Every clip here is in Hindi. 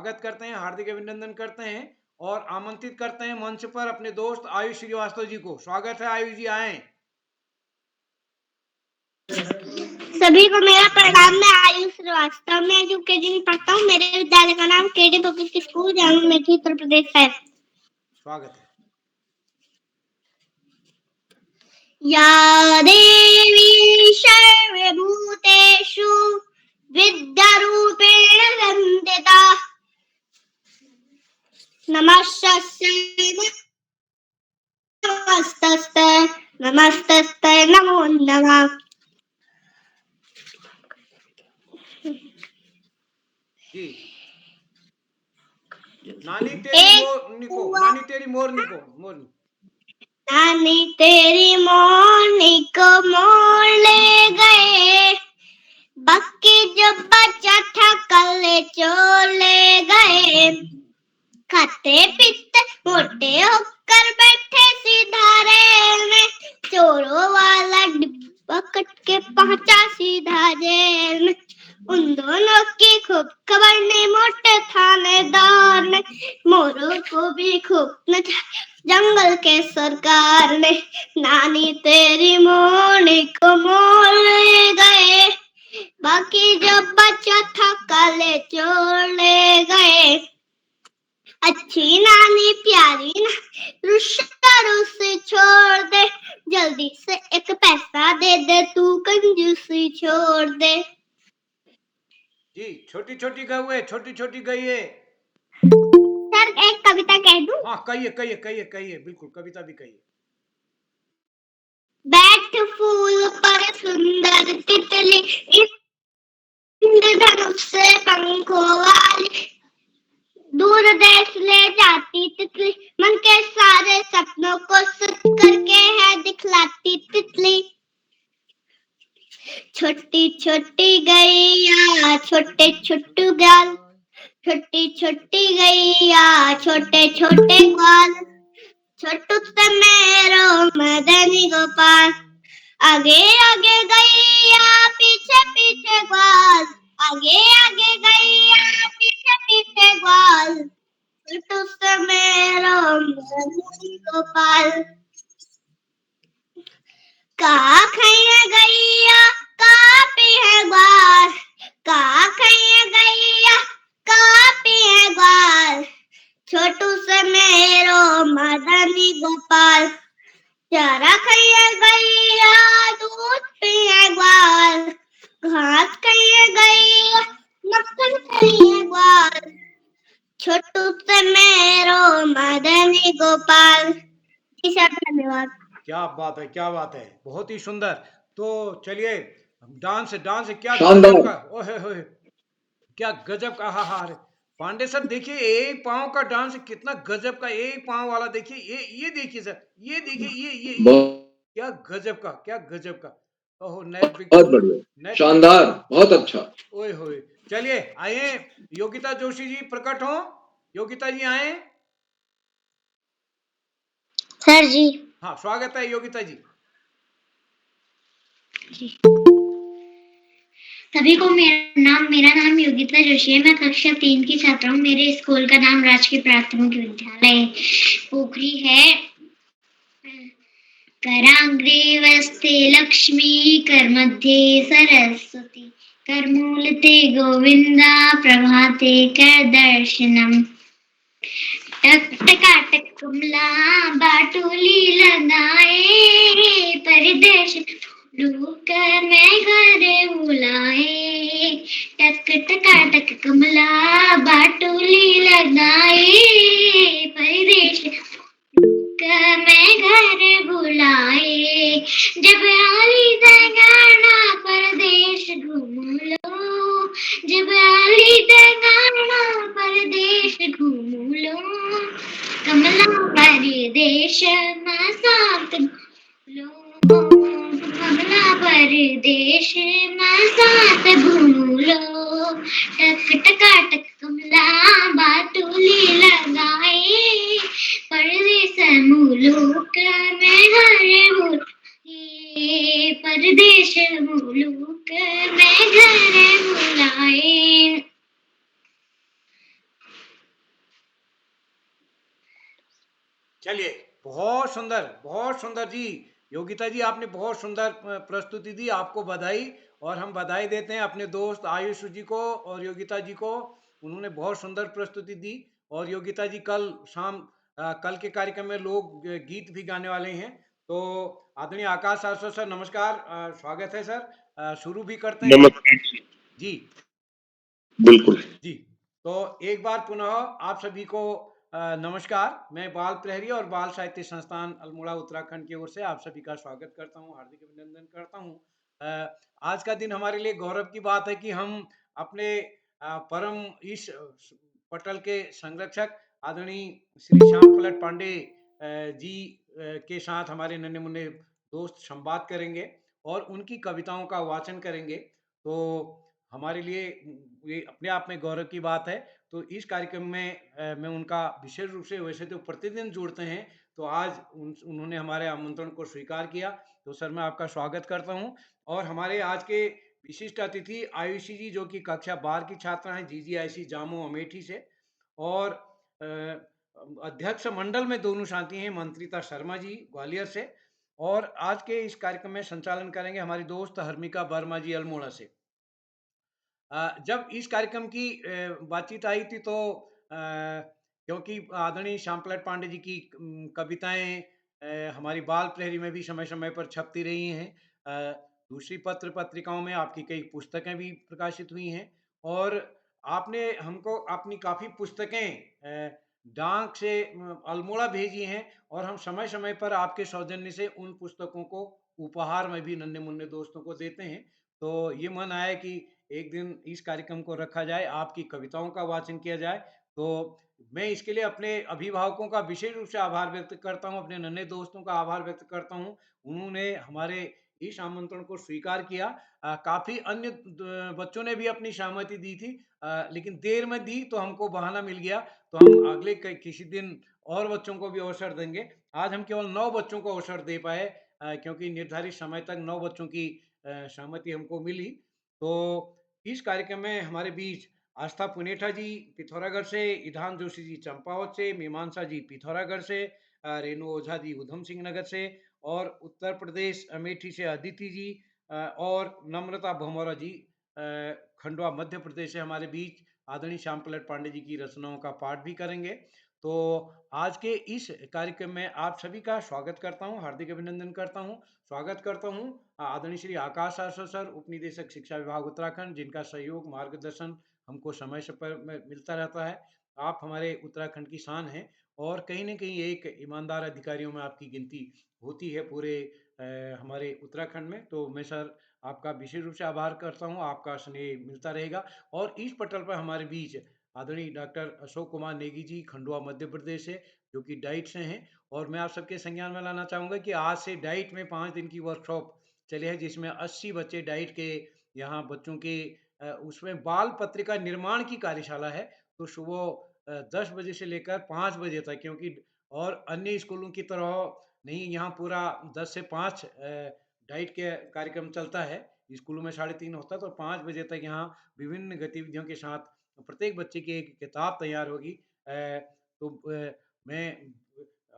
स्वागत करते हैं, हार्दिक अभिनंदन करते हैं और आमंत्रित करते हैं मंच पर अपने दोस्त आयुष श्रीवास्तव जी को। स्वागत है आयुष जी, आए। सभी को मेरा प्रणाम। मैं आयुष श्रीवास्तव, मैं यूकेजी में पढ़ता हूँ। मेरे विद्यालय का नाम केडी पब्लिक स्कूल जामुन में उत्तर प्रदेश है। स्वागत है। या देवी सर्वभूतेषु विद्यारूपेण संस्थिता नमस्तस्यै नमस्तस्यै नमो नमः। जी, नानी तेरी मोरनी को नानी तेरी मोरनी को मोर ले गए, बक्की जो बच्चा था कल चोर ले गए। खाते पीते मोटे होकर बैठे सिधारे में, चोरों वाला डिब्बा कट के पहुंचा सीधा जेल में। उन दोनों की खूब खबर ने मोटे थानेदार ने, मोरों को भी खूब नचा जंगल के सरकार ने। नानी तेरी मोरनी को मोर ले गए, बाकी जो बचा था काले चोर ले गए। अच्छी नानी प्यारी नानी रुस्से छोड़ दे, जल्दी से एक पैसा दे दे, तू कंजूसी छोड़ दे। जी, छोटी छोटी गई। सर एक कविता कह दूं? हाँ कहिए, बिल्कुल कविता भी कहिए। बैठ फूल पर सुंदर तितली, इंद्रधनुष से पंखों वाली, दूर देश ले जाती तितली, मन के सारे सपनों को सच करके है दिखलाती तितली। छोटी छोटी गैया छोटे छोटू ग्वाल, छोटी छोटी गैया छोटे छोटे ग्वाल, छोटू से मेरो मदनी गोपाल। आगे आगे गैया पीछे पीछे ग्वाल, आगे आगे गैया पीछे पीछे ग्वाल, छोटू से मेरो मदनी गोपाल। कहा खैया गैया कहा पी है ग्वाल, कहा खैया गैया कहा पी है ग्वाल, छोटू से मेरो मदनी गोपाल। चारा खैया गैया दूध पिए ग्वाल, घास खैया गैया मक्खन खाइए ग्वाल, छोटू से मेरो मदनी गोपाल। धन्यवाद। क्या बात है, बहुत ही सुंदर। तो चलिए डांस क्या गजब का। हाँ पांडे सर देखिए, एक पाँव का डांस कितना गजब का। एक पाँव वाला देखिए, ये देखिए सर, ये देखिए, ये क्या गजब का। ओहो, बहुत बढ़िया, शानदार, बहुत अच्छा। ओए होए। चलिए आइए, योगिता जोशी जी प्रकट हो। योगिता जी आए। सर जी। हाँ, स्वागत है योगिता जी। सभी को मेरा नाम योगिता जोशी है। मैं कक्षा 3 की छात्रा हूँ। मेरे स्कूल का नाम राजकीय प्राथमिक विद्यालय पोखरी है। कराग्रे वस्ते लक्ष्मी, कर मध्ये सरस्वती, कर मूलते गोविंदा, प्रभाते कर दर्शनम। टकाटक कमला बाटोली लगाए, परिदेश लोक में घर बुलाए। टकाटक कमला बाटोली लगाए, परिदेश लोक में घर बुलाए। जब आली दगाना परदेश घूम लो, जब आली दगाना परदेश घूम लो, कमला परदेश में साथ लो, कमला परदेश में साथ घूम लो। टकाटक कमला बाटोली लगाए, परदेश मुलुक में घर बुलाए, परदेश मुलुक में घर बुलाए। चलिए, बहुत सुंदर जी। योगिता जी, आपने बहुत सुंदर प्रस्तुति दी, आपको बधाई। और हम बधाई देते हैं अपने दोस्त आयुष जी को और योगिता जी को, उन्होंने बहुत सुंदर प्रस्तुति दी। और योगिता जी कल शाम कल के कार्यक्रम में लोग गीत भी गाने वाले हैं। तो आदरणीय आकाश आश्रय सर, नमस्कार, स्वागत है सर। शुरू भी करते हैं नमस्कार जी। बिल्कुल। जी, तो एक बार पुनः आप सभी को नमस्कार। मैं बाल प्रहरी और बाल साहित्य संस्थान अल्मोड़ा उत्तराखंड की ओर से आप सभी का स्वागत करता हूँ, हार्दिक अभिनंदन करता हूँ। आज का दिन हमारे लिए गौरव की बात है कि हम अपने परम इस पटल के संरक्षक आदरणीय श्री श्याम पलट पांडे जी के साथ हमारे नन्हे मुन्ने दोस्त संवाद करेंगे और उनकी कविताओं का वाचन करेंगे। तो हमारे लिए ये अपने आप में गौरव की बात है। तो इस कार्यक्रम में मैं उनका विशेष रूप से, वैसे तो प्रतिदिन जुड़ते हैं, तो आज उन्होंने हमारे आमंत्रण को स्वीकार किया। तो सर, मैं आपका स्वागत करता हूं। और हमारे आज के विशिष्ट अतिथि आयुषी जी, जो कि कक्षा 12 की छात्रा हैं, जीजीआईसी जामो अमेठी से। और अध्यक्ष मंडल में दोनों साथी हैं, मंत्रिता शर्मा जी ग्वालियर से। और आज के इस कार्यक्रम में संचालन करेंगे हमारी दोस्त हर्मिका वर्मा जी अल्मोड़ा से। जब इस कार्यक्रम की बातचीत आई थी, तो क्योंकि आदरणीय श्याम पलट पांडे जी की कविताएं हमारी बाल प्रहरी में भी समय समय पर छपती रही हैं। दूसरी पत्र पत्रिकाओं में आपकी कई पुस्तकें भी प्रकाशित हुई हैं। और आपने हमको अपनी काफ़ी पुस्तकें डाक से अल्मोड़ा भेजी हैं। और हम समय समय पर आपके सौजन्य से उन पुस्तकों को उपहार में भी नन्हे मुन्ने दोस्तों को देते हैं। तो ये मन आया कि एक दिन इस कार्यक्रम को रखा जाए, आपकी कविताओं का वाचन किया जाए। तो मैं इसके लिए अपने अभिभावकों का विशेष रूप से आभार व्यक्त करता हूँ, अपने नन्हे दोस्तों का आभार व्यक्त करता हूँ। उन्होंने हमारे इस आमंत्रण को स्वीकार किया। काफ़ी अन्य बच्चों ने भी अपनी सहमति दी थी, लेकिन देर में दी तो हमको बहाना मिल गया। तो हम अगले किसी दिन और बच्चों को भी अवसर देंगे। आज हम केवल 9 बच्चों को अवसर दे पाए, क्योंकि निर्धारित समय तक 9 बच्चों की सहमति हमको मिली। तो इस कार्यक्रम में हमारे बीच आस्था पुनेठा जी पिथौरागढ़ से, ईधान जोशी जी चंपावत से, मीमांसा जी पिथौरागढ़ से, रेणु ओझा जी उधम सिंह नगर से, और उत्तर प्रदेश अमेठी से अदिति जी, और नम्रता भमोरा जी खंडवा मध्य प्रदेश से हमारे बीच आदरणीय श्याम पलट पांडे जी की रचनाओं का पाठ भी करेंगे। तो आज के इस कार्यक्रम में आप सभी का स्वागत करता हूं, हार्दिक अभिनंदन करता हूं। स्वागत करता हूं आदरणीय श्री आकाश आश्रय सर, उपनिदेशक शिक्षा विभाग उत्तराखंड, जिनका सहयोग मार्गदर्शन हमको समय से पर मिलता रहता है। आप हमारे उत्तराखंड की शान हैं, और कहीं न कहीं एक ईमानदार अधिकारियों में आपकी गिनती होती है पूरे हमारे उत्तराखंड में। तो मैं सर आपका विशेष रूप से आभार करता हूँ, आपका स्नेह मिलता रहेगा। और इस पटल पर हमारे बीच आदरणीय डॉक्टर अशोक कुमार नेगी जी खंडवा मध्य प्रदेश से, जो कि डाइट से हैं। और मैं आप सबके संज्ञान में लाना चाहूँगा कि आज से डाइट में 5 दिन की वर्कशॉप चले हैं, जिसमें 80 बच्चे डाइट के यहाँ बच्चों के उसमें बाल पत्रिका निर्माण की कार्यशाला है। तो सुबह 10 बजे से लेकर 5 बजे तक, क्योंकि और अन्य स्कूलों की तरह नहीं, यहाँ पूरा 10 से 5 डाइट के कार्यक्रम चलता है। स्कूलों में 3:30 होता है, तो 5 बजे तक यहाँ विभिन्न गतिविधियों के साथ प्रत्येक बच्चे की एक किताब तैयार होगी। तो मैं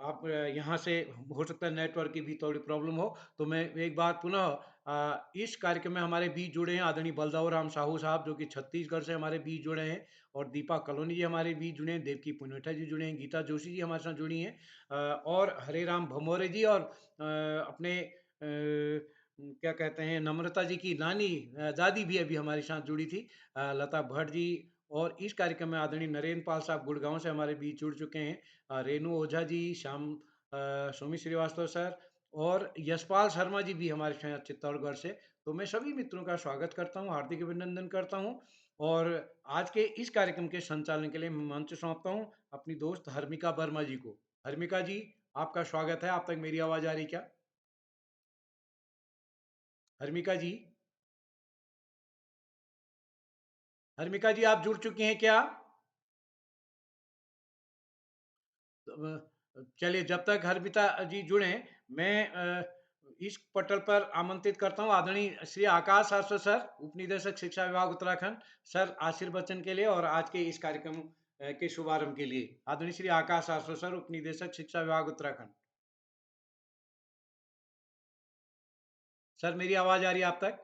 आप यहाँ से, हो सकता है नेटवर्क की भी थोड़ी प्रॉब्लम हो, तो मैं एक बार पुनः इस कार्यक्रम में हमारे बीच जुड़े हैं आदरणीय बलदाऊ राम साहू साहब, जो कि छत्तीसगढ़ से हमारे बीच जुड़े हैं। और दीपा कलोनी जी हमारे बीच जुड़े हैं, देवकी पुनेठा जी जुड़े हैं, गीता जोशी जी हमारे साथ जुड़ी हैं, और हरे राम भमोरे जी, और अपने क्या कहते हैं, नम्रता जी की नानी दादी भी अभी हमारे साथ जुड़ी थी, लता भट्ट जी। और इस कार्यक्रम में आदरणीय नरेंद्र पाल साहब गुड़गांव से हमारे बीच जुड़ चुके हैं, रेणु ओझा जी, श्याम सोमी श्रीवास्तव सर, और यशपाल शर्मा जी भी हमारे साथ चित्तौड़गढ़ से। तो मैं सभी मित्रों का स्वागत करता हूँ, हार्दिक अभिनंदन करता हूँ। और आज के इस कार्यक्रम के संचालन के लिए मैं मंच सौंपता हूँ अपनी दोस्त हर्मिका वर्मा जी को। हर्मिका जी, आपका स्वागत है। आप तक मेरी आवाज़ आ रही क्या? हर्मिका जी, हर्मिका जी, आप जुड़ चुकी हैं क्या? चलिए, जब तक हर्मिता जी जुड़े, मैं इस पटल पर आमंत्रित करता हूँ आदरणीय श्री आकाश आश्रय सर, उपनिदेशक शिक्षा विभाग उत्तराखंड, सर आशीर्वचन के लिए और आज के इस कार्यक्रम के शुभारंभ के लिए। आदरणीय श्री आकाश आसो सर, उप निदेशक शिक्षा विभाग उत्तराखंड। सर मेरी आवाज आ रही है आप तक?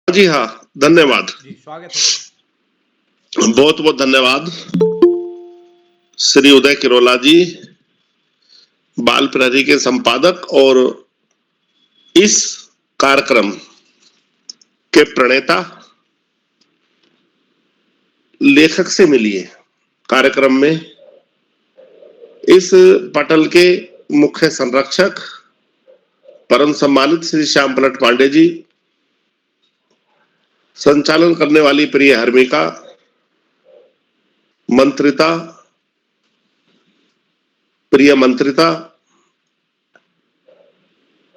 जी हाँ, धन्यवाद जी, स्वागत है सर। बहुत बहुत धन्यवाद श्री उदय किरोला जी, बाल प्रहरी के संपादक और इस कार्यक्रम के प्रणेता। लेखक से मिलिए कार्यक्रम में इस पटल के मुख्य संरक्षक परम सम्मानित श्री श्याम पलट पांडे जी, संचालन करने वाली प्रिय हर्मिका, मंत्रिता, प्रिय मंत्रिता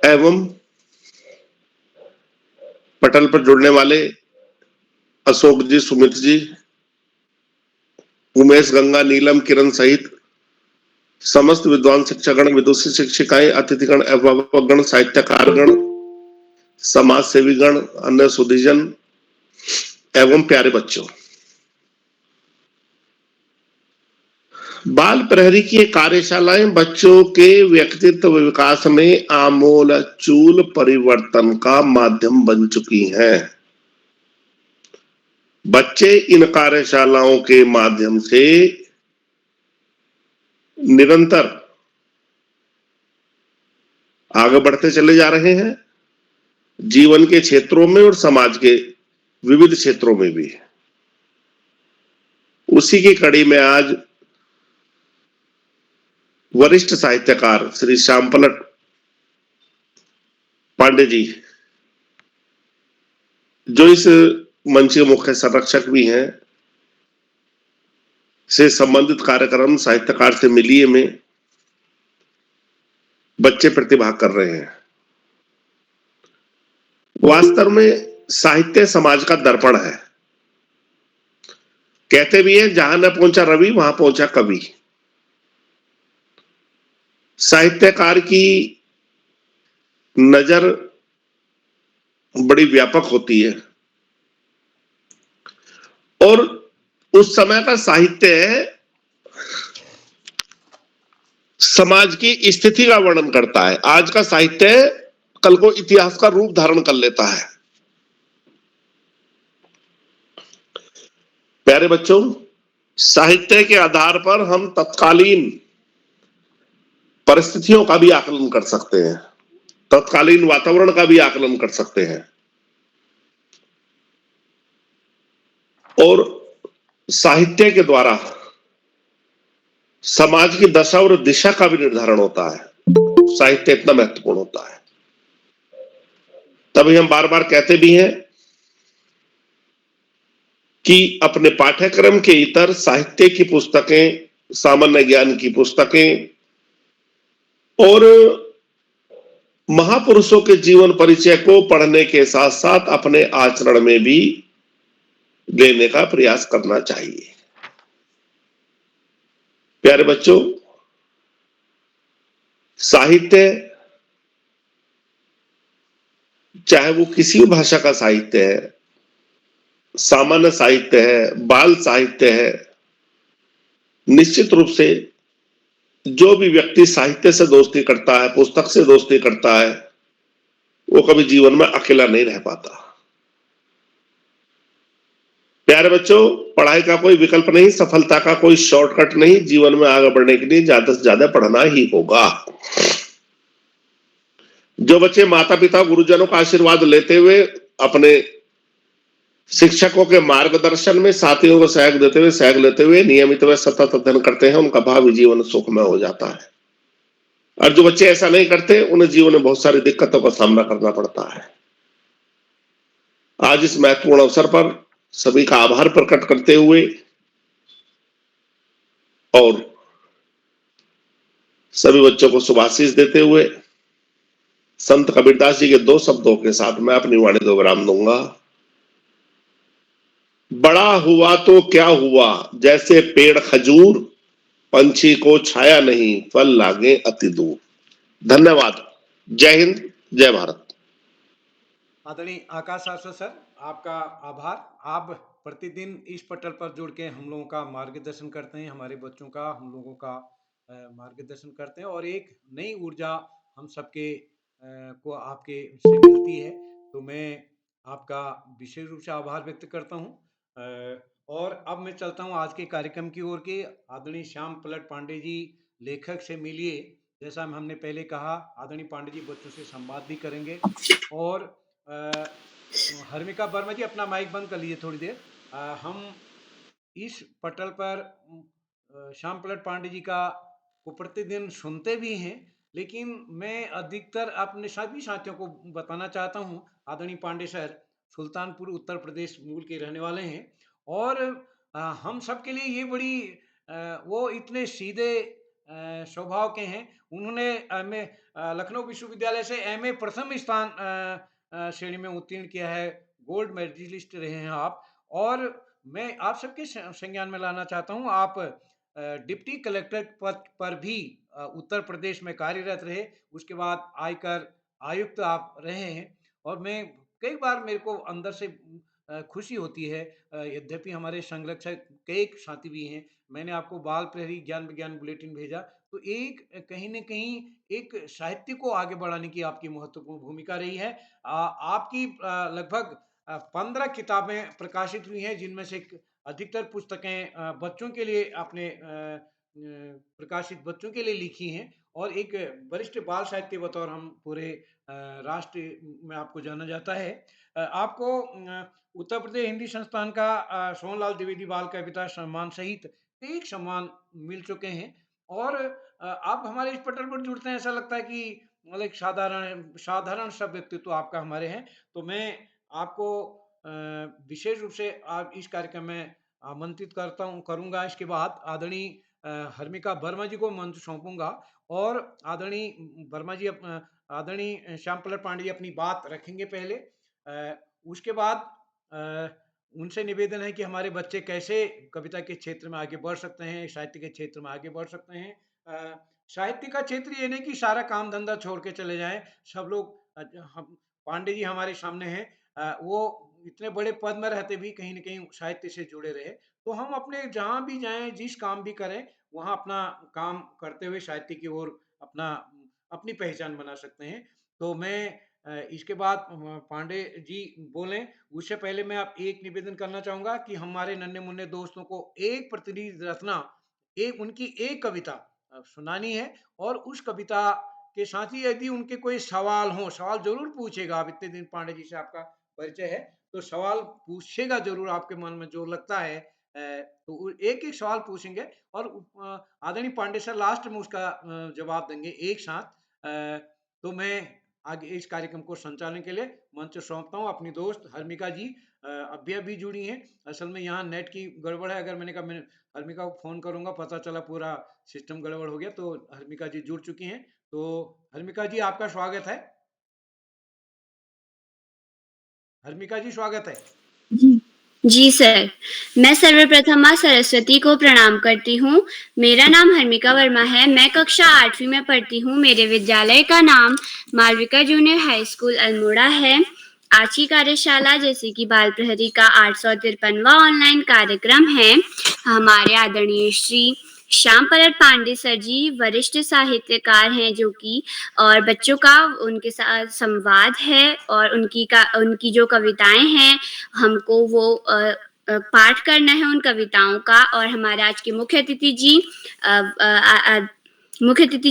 एवं पटल पर जुड़ने वाले अशोक जी, सुमित जी, उमेश, गंगा, नीलम, किरण सहित समस्त विद्वान शिक्षकगण, विदुषी शिक्षिकाएं, अतिथिगण, अभिभावकगण, साहित्यकारगण, समाज सेवीगण, अन्य सुधीजन एवं प्यारे बच्चों, बाल प्रहरी की कार्यशालाएं बच्चों के व्यक्तित्व विकास में आमूलचूल परिवर्तन का माध्यम बन चुकी हैं। बच्चे इन कार्यशालाओं के माध्यम से निरंतर आगे बढ़ते चले जा रहे हैं, जीवन के क्षेत्रों में और समाज के विविध क्षेत्रों में भी। उसी की कड़ी में आज वरिष्ठ साहित्यकार श्री श्याम पलट पांडे जी, जो इस मंच के मुख्य संरक्षक भी हैं, से संबंधित कार्यक्रम साहित्यकार से मिलिए में बच्चे प्रतिभाग कर रहे हैं। वास्तव में साहित्य समाज का दर्पण है। कहते भी हैं, जहां न पहुंचा रवि वहां पहुंचा कवि। साहित्यकार की नजर बड़ी व्यापक होती है और उस समय का साहित्य समाज की स्थिति का वर्णन करता है। आज का साहित्य कल को इतिहास का रूप धारण कर लेता है। प्यारे बच्चों, साहित्य के आधार पर हम तत्कालीन परिस्थितियों का भी आकलन कर सकते हैं, तत्कालीन वातावरण का भी आकलन कर सकते हैं और साहित्य के द्वारा समाज की दशा और दिशा का भी निर्धारण होता है। साहित्य इतना महत्वपूर्ण होता है। तभी हम बार बार कहते भी हैं कि अपने पाठ्यक्रम के इतर साहित्य की पुस्तकें, सामान्य ज्ञान की पुस्तकें और महापुरुषों के जीवन परिचय को पढ़ने के साथ साथ अपने आचरण में भी लेने का प्रयास करना चाहिए। प्यारे बच्चों, साहित्य चाहे वो किसी भी भाषा का साहित्य है, सामान्य साहित्य है, बाल साहित्य है, निश्चित रूप से जो भी व्यक्ति साहित्य से दोस्ती करता है, पुस्तक से दोस्ती करता है, वो कभी जीवन में अकेला नहीं रह पाता। प्यारे बच्चों, पढ़ाई का कोई विकल्प नहीं, सफलता का कोई शॉर्टकट नहीं। जीवन में आगे बढ़ने के लिए ज्यादा से ज्यादा पढ़ना ही होगा। जो बच्चे माता पिता गुरुजनों का आशीर्वाद लेते हुए, अपने शिक्षकों के मार्गदर्शन में साथियों को सहयोग देते हुए, सहयोग लेते हुए नियमित व सतत अध्ययन करते हैं, उनका भावी जीवन सुखमय हो जाता है। और जो बच्चे ऐसा नहीं करते, उन्हें जीवन में बहुत सारी दिक्कतों का सामना करना पड़ता है। आज इस महत्वपूर्ण अवसर पर सभी का आभार प्रकट करते हुए और सभी बच्चों को शुभाशीष देते हुए संत कबीरदास जी के दो शब्दों के साथ मैं अपनी वाणी को विराम दूंगा। बड़ा हुआ तो क्या हुआ, जैसे पेड़ खजूर, पंछी को छाया नहीं, फल लागे अति दूर। धन्यवाद। जय हिंद, जय भारत। आदरणीय आकाश आसो सर, आपका आभार। आप प्रतिदिन इस पटल पर जुड़ के हम लोगों का मार्गदर्शन करते हैं, हमारे बच्चों का, हम लोगों का मार्गदर्शन करते हैं और एक नई ऊर्जा हम सबके को आपके से मिलती है। तो मैं आपका विशेष रूप से आभार व्यक्त करता हूँ। और अब मैं चलता हूँ आज के कार्यक्रम की ओर के। आदरणीय श्याम पलट पांडे जी लेखक से मिलिए। जैसा हमने पहले कहा, आदरणीय पांडे जी बच्चों से संवाद भी करेंगे। और हर्मिका वर्मा जी अपना माइक बंद कर लीजिए थोड़ी देर। हम इस पटल पर श्याम पलट पांडे जी का को प्रतिदिन सुनते भी हैं, लेकिन मैं अधिकतर अपने सभी साथियों को बताना चाहता हूँ, आदरणीय पांडे सर सुल्तानपुर उत्तर प्रदेश मूल के रहने वाले हैं और हम सबके लिए ये बड़ी वो इतने सीधे स्वभाव के हैं। उन्होंने लखनऊ विश्वविद्यालय से एमए प्रथम स्थान श्रेणी में उत्तीर्ण किया है, गोल्ड मेडलिस्ट रहे हैं आप। और मैं आप सबके संज्ञान में लाना चाहता हूँ, आप डिप्टी कलेक्टर पद पर भी उत्तर प्रदेश में कार्यरत रहे, उसके बाद आयकर आयुक्त आप रहे हैं। और मैं कई बार मेरे को अंदर से खुशी होती है, यद्यपि हमारे संरक्षक कई साथी भी हैं। मैंने आपको बाल प्रहरी ज्ञान विज्ञान बुलेटिन भेजा, तो एक कहीं न कहीं एक साहित्य को आगे बढ़ाने की आपकी महत्वपूर्ण भूमिका रही है। आपकी लगभग 15 किताबें प्रकाशित हुई हैं, जिनमें से अधिकतर पुस्तकें बच्चों के लिए आपने प्रकाशित बच्चों के लिए लिखी हैं और एक वरिष्ठ बाल साहित्य बतौर हम पूरे राष्ट्र में आपको जाना जाता है। आपको उत्तर प्रदेश हिंदी संस्थान का सोहनलाल द्विवेदी बाल कविता सम्मान सहित कई सम्मान मिल चुके हैं। और आप हमारे इस पटल पर जुड़ते हैं, ऐसा लगता है कि मतलब एक साधारण साधारण सा व्यक्तित्व आपका हमारे हैं। तो मैं आपको विशेष रूप से आप इस कार्यक्रम में आमंत्रित करता हूँ करूँगा। इसके बाद आदरणीय हर्मिका वर्मा जी को मंच सौंपूँगा और आदरणीय वर्मा जी आदरणीय श्याम पलट पांडे जी अपनी बात रखेंगे पहले। उसके बाद उनसे निवेदन है कि हमारे बच्चे कैसे कविता के क्षेत्र में आगे बढ़ सकते हैं, साहित्य के क्षेत्र में आगे बढ़ सकते हैं। साहित्य का क्षेत्र ये नहीं कि सारा काम धंधा छोड़ के चले जाएँ। सब लोग हम पांडे जी हमारे सामने हैं, वो इतने बड़े पद में रहते भी कहीं न कहीं साहित्य से जुड़े रहे। तो हम अपने जहाँ भी जाएँ, जिस काम भी करें, वहाँ अपना काम करते हुए साहित्य की ओर अपना अपनी पहचान बना सकते हैं। तो मैं इसके बाद पांडे जी बोलें, उससे पहले मैं आप एक निवेदन करना चाहूँगा कि हमारे नन्हे-मुन्ने दोस्तों को एक प्रतिनिधि रचना, एक उनकी एक कविता सुनानी है और उस कविता के साथ ही यदि उनके कोई सवाल हों, सवाल ज़रूर पूछिएगा। आप इतने दिन पांडे जी से आपका परिचय है, तो सवाल पूछिएगा ज़रूर आपके मन में जो लगता है। तो एक-एक सवाल पूछेंगे और आदरणीय पांडे सर लास्ट में उसका जवाब देंगे एक साथ। तो मैं आगे इस कार्यक्रम को संचालन के लिए मंच सौंपता हूँ अपनी दोस्त हर्मिका जी। अभी-अभी जुड़ी हैं। असल में यहाँ नेट की गड़बड़ है, अगर मैंने कहा मैं हर्मिका को फ़ोन करूँगा, पता चला पूरा सिस्टम गड़बड़ हो गया, तो हर्मिका जी जुड़ चुकी हैं। तो हर्मिका जी आपका स्वागत है। हर्मिका जी स्वागत है। जी जी सर, मैं सर्वप्रथम माँ सरस्वती को प्रणाम करती हूँ। मेरा नाम हर्मिका वर्मा है। मैं कक्षा 8वीं में पढ़ती हूँ। मेरे विद्यालय का नाम Malvika junior high school Almora है। आज की कार्यशाला जैसे कि बाल प्रहरी का 853वां ऑनलाइन कार्यक्रम है। हमारे आदरणीय श्री श्याम पलट पांडे सर जी वरिष्ठ साहित्यकार हैं, जो कि और बच्चों का उनके साथ संवाद है और उनकी जो कविताएं हैं, हमको वो पाठ करना है उन कविताओं का। और हमारे आज के मुख्य अतिथि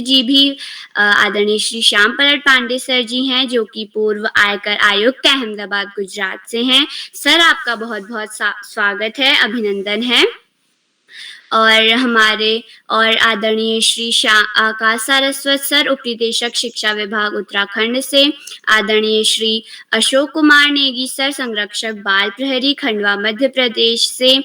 जी भी आदरणीय श्री श्याम पलट पांडे सर जी हैं, जो कि पूर्व आयकर आयुक्त अहमदाबाद गुजरात से हैं। सर आपका बहुत बहुत स्वागत है, अभिनंदन है। और हमारे और आदरणीय श्री आकाश सारस्वत सर उपनिदेशक शिक्षा विभाग उत्तराखंड से, आदरणीय श्री अशोक कुमार नेगी सर संरक्षक बाल प्रहरी खंडवा मध्य प्रदेश से,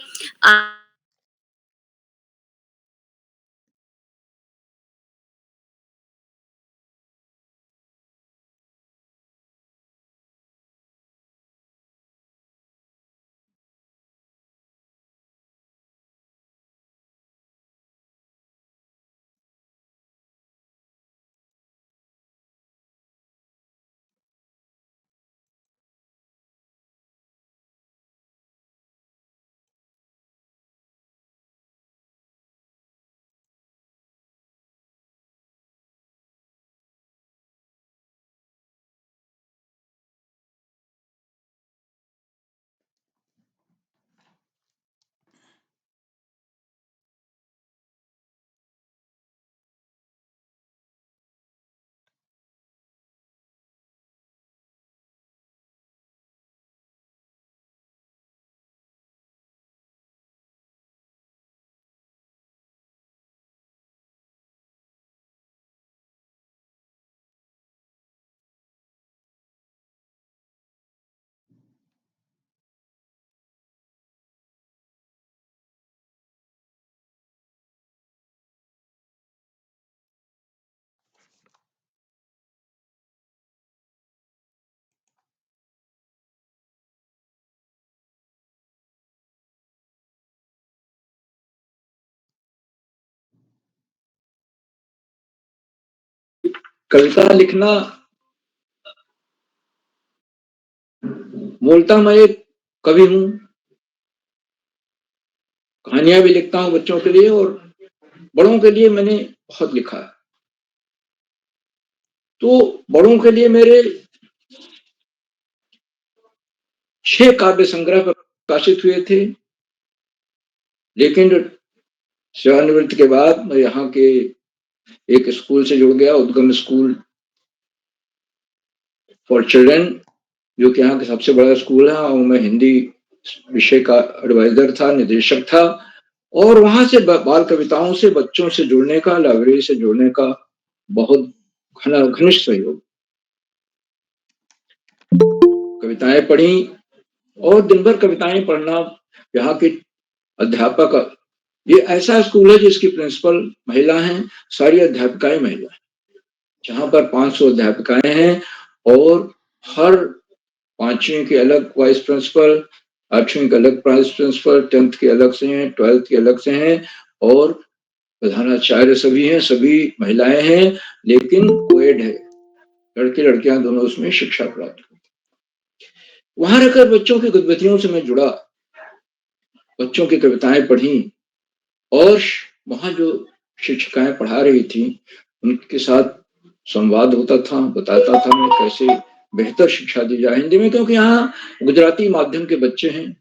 कविता लिखना, मूलतः मैं एक कवि हूं, कहानियां भी लिखता हूं बच्चों के लिए और बड़ों के लिए मैंने बहुत लिखा है। तो बड़ों के लिए मेरे 6 काव्य संग्रह प्रकाशित हुए थे, लेकिन सेवानिवृत्ति के बाद मैं यहाँ के एक स्कूल से जुड़ गया, उद्गम स्कूल फॉर चिल्ड्रन, जो कि यहाँ का सबसे बड़ा स्कूल है, और मैं हिंदी विषय का एडवाइजर था, निदेशक था। और वहां से बाल कविताओं से बच्चों से जुड़ने का, लाइब्रेरी से जुड़ने का बहुत घनिष्ठ सहयोग। कविताएं पढ़ी और दिन भर कविताएं पढ़ना। यहाँ के अध्यापक, ये ऐसा स्कूल है जिसकी प्रिंसिपल महिला हैं, सारी अध्यापिकाएं महिला हैं, जहां पर 500 अध्यापिकाएं हैं और हर 5वीं के अलग वाइस प्रिंसिपल, 8वीं के अलग वाइस प्रिंसिपल, 10th के अलग से हैं, 12th के अलग से हैं और प्रधानाचार्य सभी हैं, सभी महिलाएं हैं, लेकिन कोएड है, लड़के लड़कियां दोनों उसमें शिक्षा प्राप्त करते। वहां रहकर बच्चों की गतिविधियों से मैं जुड़ा, बच्चों की कविताएं पढ़ी और वहां जो शिक्षिकाएं पढ़ा रही थी उनके साथ संवाद होता था, बताता था मैं कैसे बेहतर शिक्षा दी जाए हिंदी में, क्योंकि यहाँ गुजराती माध्यम के बच्चे हैं,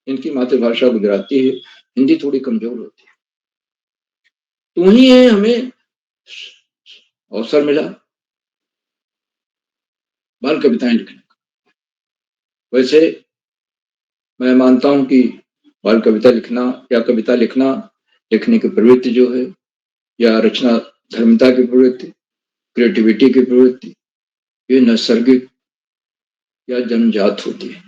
इनकी मातृभाषा गुजराती है, हिंदी थोड़ी कमजोर होती है। तो वहीं हमें अवसर मिला बाल कविताएं लिखने का। वैसे मैं मानता हूं कि बाल कविता लिखना या कविता लिखना, लिखने की प्रवृत्ति जो है, या रचना धर्मिता की प्रवृत्ति, क्रिएटिविटी की प्रवृत्ति, ये नैसर्गिक या जन्मजात होती है।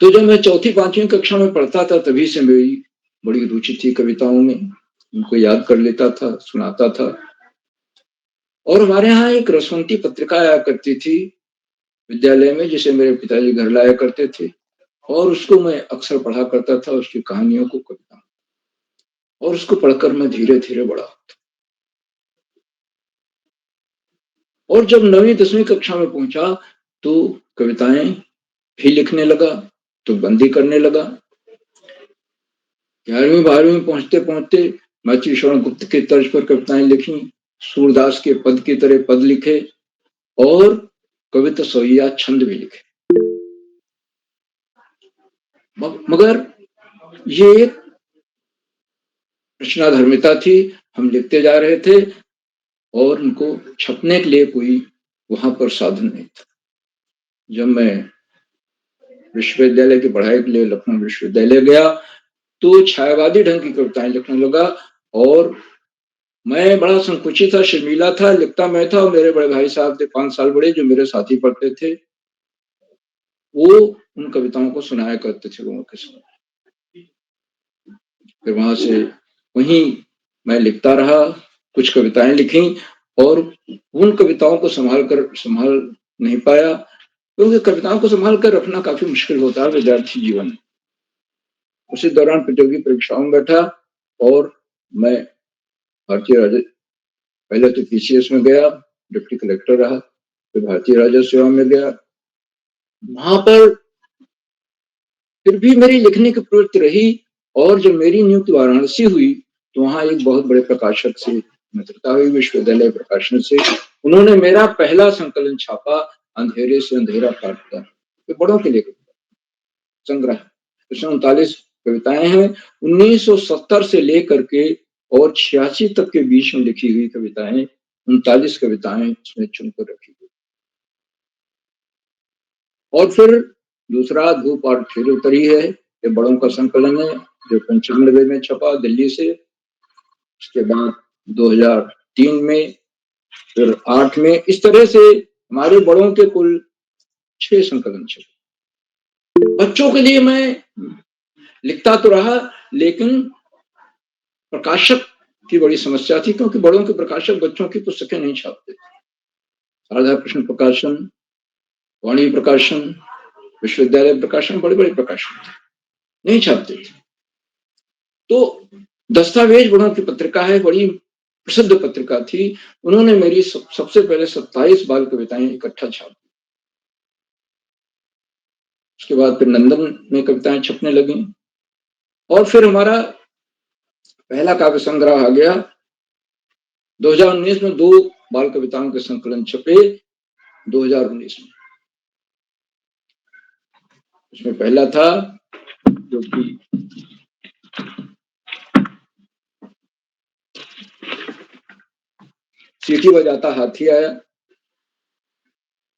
तो जब मैं 4th-5वीं कक्षा में पढ़ता था तभी से मेरी बड़ी रुचि थी कविताओं में, उनको याद कर लेता था, सुनाता था। और हमारे यहाँ एक रसवंती पत्रिका आया करती थी विद्यालय में, जिसे मेरे पिताजी घर लाया करते थे, और उसको मैं अक्सर पढ़ा करता था, उसकी कहानियों को, कविता, और उसको पढ़कर मैं धीरे धीरे बड़ा होता। और जब 9वीं-10वीं कक्षा में पहुंचा तो कविताएं भी लिखने लगा, तो बंदी करने लगा। 11वीं-12वीं पहुंचते पहुंचते मैत्री शरण गुप्त के तर्ज पर कविताएं लिखी, सूरदास के पद की तरह पद लिखे और कविता सोइया छंद भी लिखे। मगर ये एक रचना धर्मिता थी, हम लिखते जा रहे थे और उनको छपने के लिए कोई वहां पर साधन नहीं था। जब मैं विश्वविद्यालय की पढ़ाई के लिए लखनऊ विश्वविद्यालय गया तो छायावादी ढंग की कविताएं लिखने लगा, और मैं बड़ा संकुचित था, शर्मीला था, लिखता मैं था, और मेरे बड़े भाई साहब थे 5 साल बड़े, जो मेरे साथी पढ़ते थे, वो उन कविताओं को सुनाया करते थे लोगों के सामने। फिर वहां से वहीं मैं लिखता रहा, कुछ कविताएं लिखी और उन कविताओं को संभाल नहीं पाया, क्योंकि कविताओं को संभाल कर रखना काफी मुश्किल होता है विद्यार्थी जीवन में। उसी दौरान प्रतियोगी परीक्षाओं में बैठा और मैं भारतीय राजस्व, पहले तो पीसीएस में गया, डिप्टी कलेक्टर रहा, फिर भारतीय राजस्व सेवा में गया। वहां पर फिर भी मेरी लिखने की प्रवृत्ति रही, और जब मेरी नियुक्ति वाराणसी हुई तो वहां एक बहुत बड़े प्रकाशक से मित्रता हुई, विश्वविद्यालय प्रकाशन से। उन्होंने मेरा पहला संकलन छापा, अंधेरे से अंधेरा काटता, तो बड़ों के लिए संग्रह, 39 कविताएं हैं, 1970 से लेकर के और 86 तक के बीच में लिखी हुई कविताएं, 39 कविताएं इसमें चुनकर रखी हुई। और फिर दूसरा धूप और फिर उतरी है, ये बड़ों का संकलन है जो 95 में छपा दिल्ली से। उसके बाद 2003 में, फिर 8 में, इस तरह से हमारे बड़ों के कुल 6 संकलन छपे। बच्चों के लिए मैं लिखता तो रहा, लेकिन प्रकाशक की बड़ी समस्या थी, क्योंकि बड़ों के प्रकाशक बच्चों की पुस्तकें नहीं छापते थे। राधा कृष्ण प्रकाशन, वाणी प्रकाशन, विश्वविद्यालय प्रकाशन, बड़े बड़े प्रकाशन थे, नहीं छापते थे। तो दस्तावेज बड़ों की पत्रिका है, बड़ी प्रसिद्ध पत्रिका थी, उन्होंने मेरी सबसे पहले 27 बाल कविताएं इकट्ठा छापी। उसके बाद फिर नंदन में कविताएं छपने लगी और फिर हमारा पहला काव्य संग्रह आ गया। 2019 में 2 बाल कविताओं के संकलन छपे 2019 में। उसमें पहला था जो कि सीटी बजाता हाथी आया,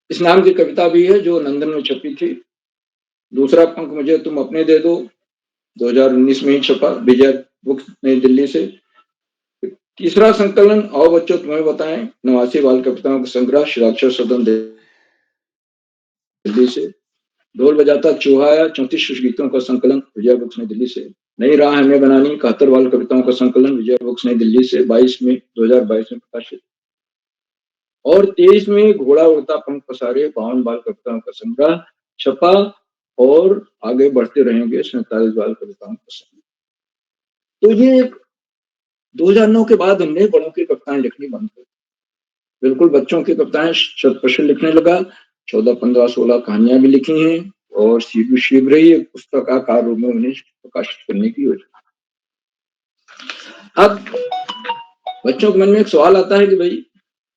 इस नाम की कविता भी है जो नंदन में छपी थी। दूसरा पंख मुझे तुम अपने दे दो 2019 में ही छपा विजय बुक्स नई दिल्ली से। तीसरा संकलन आओ बच्चों तुम्हें बताएं 89 बाल कविताओं का संग्रह शिलाक्षर सदन दिल्ली से। ढोल बजाता चूहा आया 34 गीतों का संकलन विजय बुक्स नई दिल्ली से। नई राह हमें बनानी 71 बाल कविताओं का संकलन विजय बुक्स नई दिल्ली से 22 में 2022 में प्रकाशित। और 23 में घोड़ा उड़ता पंख पसारे 52 बाल कविताओं का संग्रह छपा और आगे बढ़ते रहेंगे 47 बाल कविताओं का संग्रह। तो ये 2009 के बाद हमने बड़ों की कविताएं लिखनी बंद कर दी। बिल्कुल बच्चों की कविताएं शत प्रतिशत लिखने लगा। 14, 15, 16 कहानियां भी लिखी हैं और शीघ्र ही पुस्तक आकार रूप में उन्हें प्रकाशित करने की योजना। अब बच्चों के मन में एक सवाल आता है कि भाई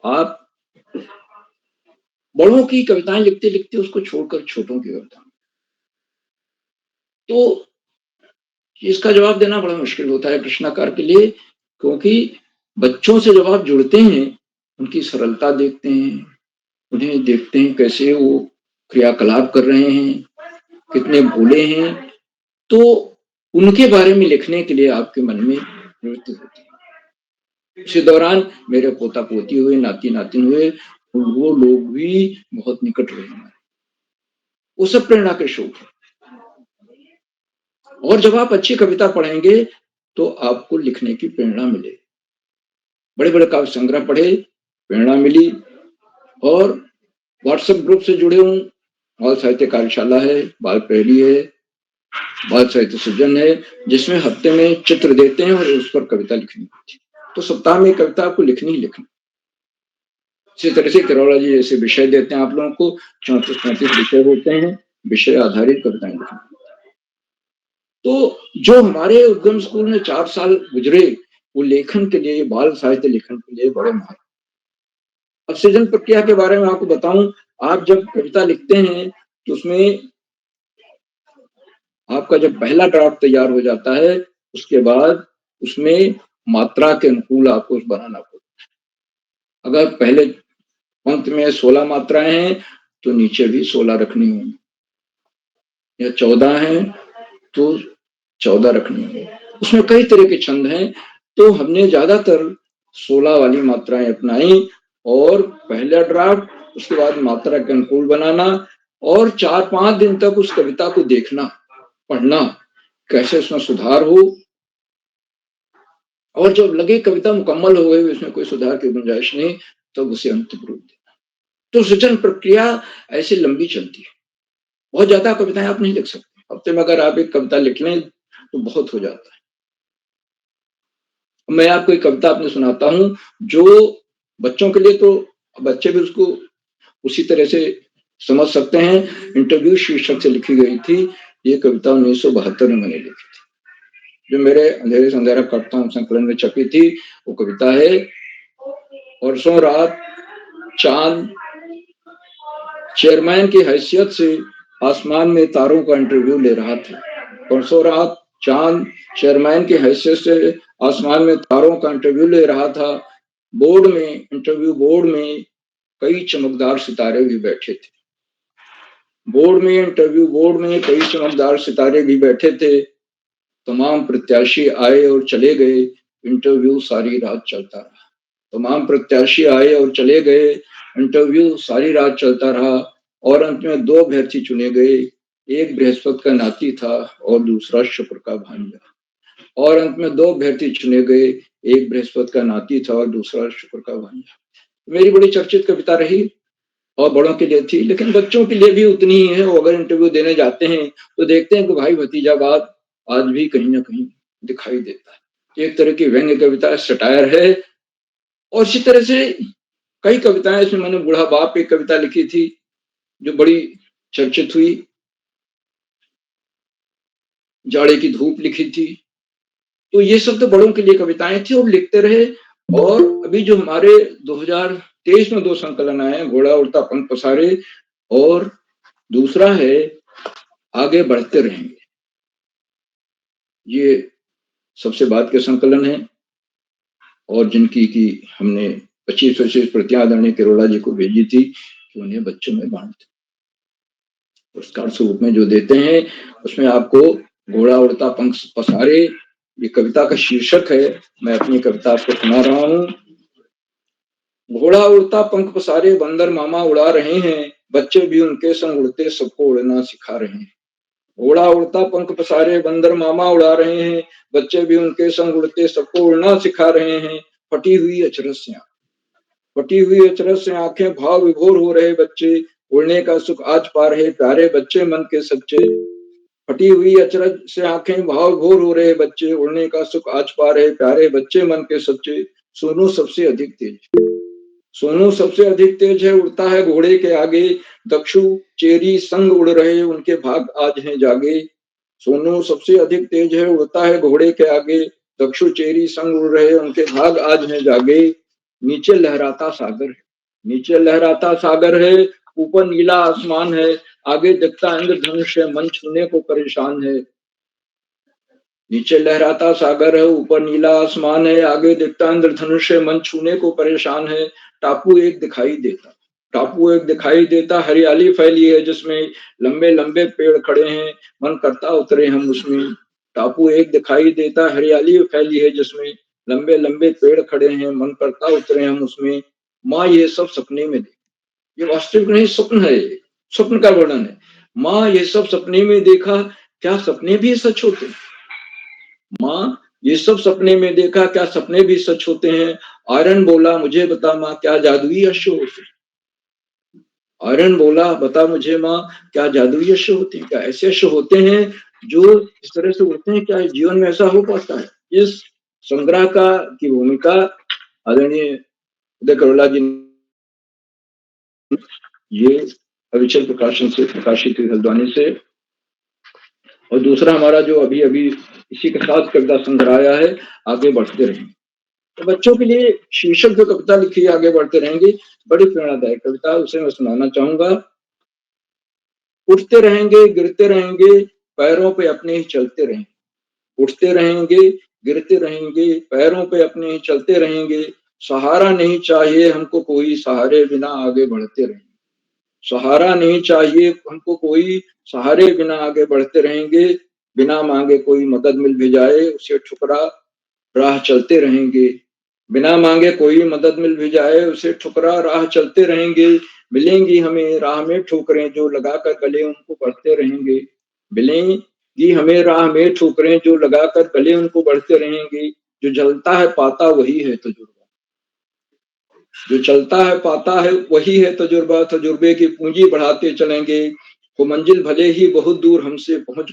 आप बड़ों की कविताएं लिखते लिखते उसको छोड़कर छोटों की कविता, तो इसका जवाब देना बड़ा मुश्किल होता है प्रश्नकार के लिए, क्योंकि बच्चों से जब आप जुड़ते हैं उनकी सरलता देखते हैं, उन्हें देखते हैं कैसे वो क्रियाकलाप कर रहे हैं, कितने भोले हैं, तो उनके बारे में लिखने के लिए आपके मन में प्रवृत्ति होती है। इसी दौरान मेरे पोता पोती हुए, नाती नातिन हुए, वो लोग भी बहुत निकट हुए हमारे, वो सब प्रेरणा के स्रोत है। और जब आप अच्छी कविता पढ़ेंगे तो आपको लिखने की प्रेरणा मिले। बड़े बड़े काव्य संग्रह पढ़े, प्रेरणा मिली। और व्हाट्सएप ग्रुप से जुड़े हूँ, बाल साहित्य कार्यशाला है, बाल पहेली है, बाल साहित्य सृजन है, जिसमें हफ्ते में चित्र देते हैं और उस पर कविता लिखनी होती है। तो सप्ताह में कविता आपको लिखनी ही लिखनी। इसी तरह से किरौला जी जैसे विषय देते हैं आप लोगों को, 34-35 विषय होते हैं, विषय आधारित कविताएं लिखनी। तो जो हमारे उद्गम स्कूल में 4 साल गुजरे वो लेखन के लिए, बाल साहित्य लेखन के लिए बड़े महत्व। अब सृजन प्रक्रिया के बारे में आपको बताऊं, आप जब कविता लिखते हैं तो उसमें आपका जब पहला ड्राफ्ट तैयार हो जाता है, उसके बाद उसमें मात्रा के अनुकूल आपको बनाना पड़ता है। अगर पहले पंक्ति में 16 मात्राएं हैं तो नीचे भी 16 रखनी होंगी, या 14 हैं तो 14 रखनी होंगी। उसमें कई तरह के छंद हैं, तो हमने ज्यादातर 16 वाली मात्राएं अपनाई और पहला ड्राफ्ट, उसके बाद मात्रा के अनुकूल बनाना और 4-5 दिन तक उस कविता को देखना, पढ़ना, कैसे उसमें सुधार हो। और जब लगे कविता मुकम्मल हो गई, उसमें कोई सुधार की गुंजाइश नहीं, तो उसे अंतिम रूप देना। तो सृजन प्रक्रिया ऐसे लंबी चलती है। बहुत ज्यादा कविताएं आप नहीं लिख सकते। हफ्ते में अगर आप एक कविता लिख लें तो बहुत हो जाता है। मैं आपको एक कविता अपने सुनाता हूँ जो बच्चों के लिए, तो बच्चे भी उसको उसी तरह से समझ सकते हैं। इंटरव्यू शीर्षक से लिखी गई थी। ये कविता 1972 में मैंने लिखी थी, जो मेरे अंधेरे से अंधेरा करता हूँ संकलन में छपी थी। वो कविता है, परसों रात चांद चेयरमैन की हैसियत से आसमान में तारों का इंटरव्यू ले रहा था। परसों रात चांद चेयरमैन की हैसियत से आसमान में तारों का इंटरव्यू ले रहा था। इंटरव्यू बोर्ड में कई चमकदार सितारे भी बैठे थे। इंटरव्यू बोर्ड में कई चमकदार सितारे भी बैठे थे। तमाम प्रत्याशी आए और चले गए, इंटरव्यू सारी रात चलता रहा। तमाम प्रत्याशी आए और चले गए, इंटरव्यू सारी रात चलता रहा। और अंत में 2 अभ्यर्थी चुने गए, एक बृहस्पति का नाती था और दूसरा शुक्र का भांजा। और अंत में 2 अभ्यर्थी चुने गए, एक बृहस्पति का नाती था और दूसरा शुक्र का भांजा। मेरी बड़ी चर्चित कविता रही और बड़ों के लिए थी, लेकिन बच्चों के लिए भी उतनी ही है। वो अगर इंटरव्यू देने जाते हैं तो देखते हैं कि भाई भतीजावाद आज भी कहीं ना कहीं दिखाई देता है। एक तरह की व्यंग्य कविता, सटायर है, और इसी तरह से कई कविताएं, इसमें मैंने बूढ़ा बाप एक कविता लिखी थी जो बड़ी चर्चित हुई, जाड़े की धूप लिखी थी। तो ये सब तो बड़ों के लिए कविताएं थी और लिखते रहे। और अभी जो हमारे 2023 में 2 संकलन आए हैं, घोड़ा उड़ता पंख पसारे और दूसरा है आगे बढ़ते रहेंगे। ये सबसे बाद के संकलन है और जिनकी की हमने 25 प्रतियां आदरणीय किरोड़ा जी को भेजी थी कि उन्हें बच्चों में बांट पुरस्कार स्वरूप में जो देते हैं, उसमें आपको घोड़ा उड़ता पंख पसारे ये कविता का शीर्षक है। मैं अपनी कविता आपको सुना रहा हूँ। घोड़ा उड़ता पंख पसारे बंदर मामा उड़ा रहे हैं, बच्चे भी उनके संग उड़ते सबको उड़ना सिखा रहे हैं। घोड़ा उड़ता पंख पसारे बंदर मामा उड़ा रहे हैं, बच्चे भी उनके संग उड़ते सबको उड़ना सिखा रहे हैं। फटी हुई अचरज से आंखें भाव विभोर हो रहे बच्चे, उड़ने का सुख आज पा रहे प्यारे बच्चे मन के सच्चे। फटी हुई अचरज से आंखें भाव विभोर हो रहे बच्चे, उड़ने का सुख आज पा रहे प्यारे बच्चे मन के सच्चे। सोनू सबसे अधिक तेज है, उड़ता है घोड़े के आगे, दक्षु चेरी संग उड़ रहे उनके भाग आज हैं जागे। सोनू सबसे अधिक तेज है, उड़ता है घोड़े के आगे, दक्षु चेरी संग उड़ रहे उनके भाग आज हैं जागे। नीचे लहराता सागर है, ऊपर नीला आसमान है, आगे दिखता इंद्रधनुष है, मन छूने को परेशान है। नीचे लहराता सागर है, ऊपर नीला आसमान है, आगे दिखता इंद्रधनुष है, मन छूने को परेशान है। टापू एक दिखाई देता, हरियाली फैली है जिसमें, लंबे लंबे पेड़ खड़े हैं, मन करता उतरे हम उसमें। टापू एक दिखाई देता, हरियाली फैली है जिसमें, लंबे लंबे पेड़ खड़े हैं, मन करता उतरे हम उसमें। माँ ये सब सपने में देखा, ये वास्तविक नहीं स्वप्न है, स्वप्न का वर्णन है। माँ ये सब सपने में देखा, क्या सपने भी सच होते हैं? माँ ये सब सपने में देखा, क्या सपने भी सच होते हैं? आयरन बोला मुझे बता माँ, क्या जादुई अश्व होते हैं? आयरन बोला बता मुझे माँ, क्या जादुई अश्व होते हैं? क्या ऐसे अश्व होते हैं जो इस तरह से उड़ते हैं? क्या जीवन में ऐसा हो पाता है? इस संग्रह का की भूमिका आदरणीय उदय करोला जी ये अविचल प्रकाशन से प्रकाशित हुई हल्द्वानी से। और दूसरा हमारा जो अभी अभी इसी के साथ कविता संग्रह आया है, आगे बढ़ते रहेंगे। तो बच्चों के लिए शीर्षक जो कविता लिखी है आगे बढ़ते रहेंगे, बड़ी प्रेरणादायक कविता, उसे मैं सुनाना चाहूंगा। उठते रहेंगे गिरते रहेंगे, पैरों पे अपने ही चलते रहेंगे। उठते रहेंगे गिरते रहेंगे, पैरों पे अपने ही चलते रहेंगे। सहारा नहीं चाहिए हमको कोई, सहारे बिना आगे बढ़ते रहेंगे। सहारा नहीं चाहिए हमको कोई, सहारे बिना आगे बढ़ते रहेंगे। बिना मांगे कोई मदद मिल भी जाए, उसे ठुकरा राह चलते रहेंगे। बिना मांगे कोई मदद मिल भी जाए, उसे ठुकरा राह चलते रहेंगे। मिलेंगी हमें राह में ठोकरें, जो लगाकर गले उनको बढ़ते रहेंगे। मिलेंगी हमें राह में ठोकरें, जो लगाकर गले उनको बढ़ते रहेंगे। जो जलता है पाता वही है तजुर्बा, जो चलता है पाता है वही है तजुर्बा। तजुर्बे की पूंजी बढ़ाते चलेंगे, वो मंजिल भले ही बहुत दूर हमसे पहुंच।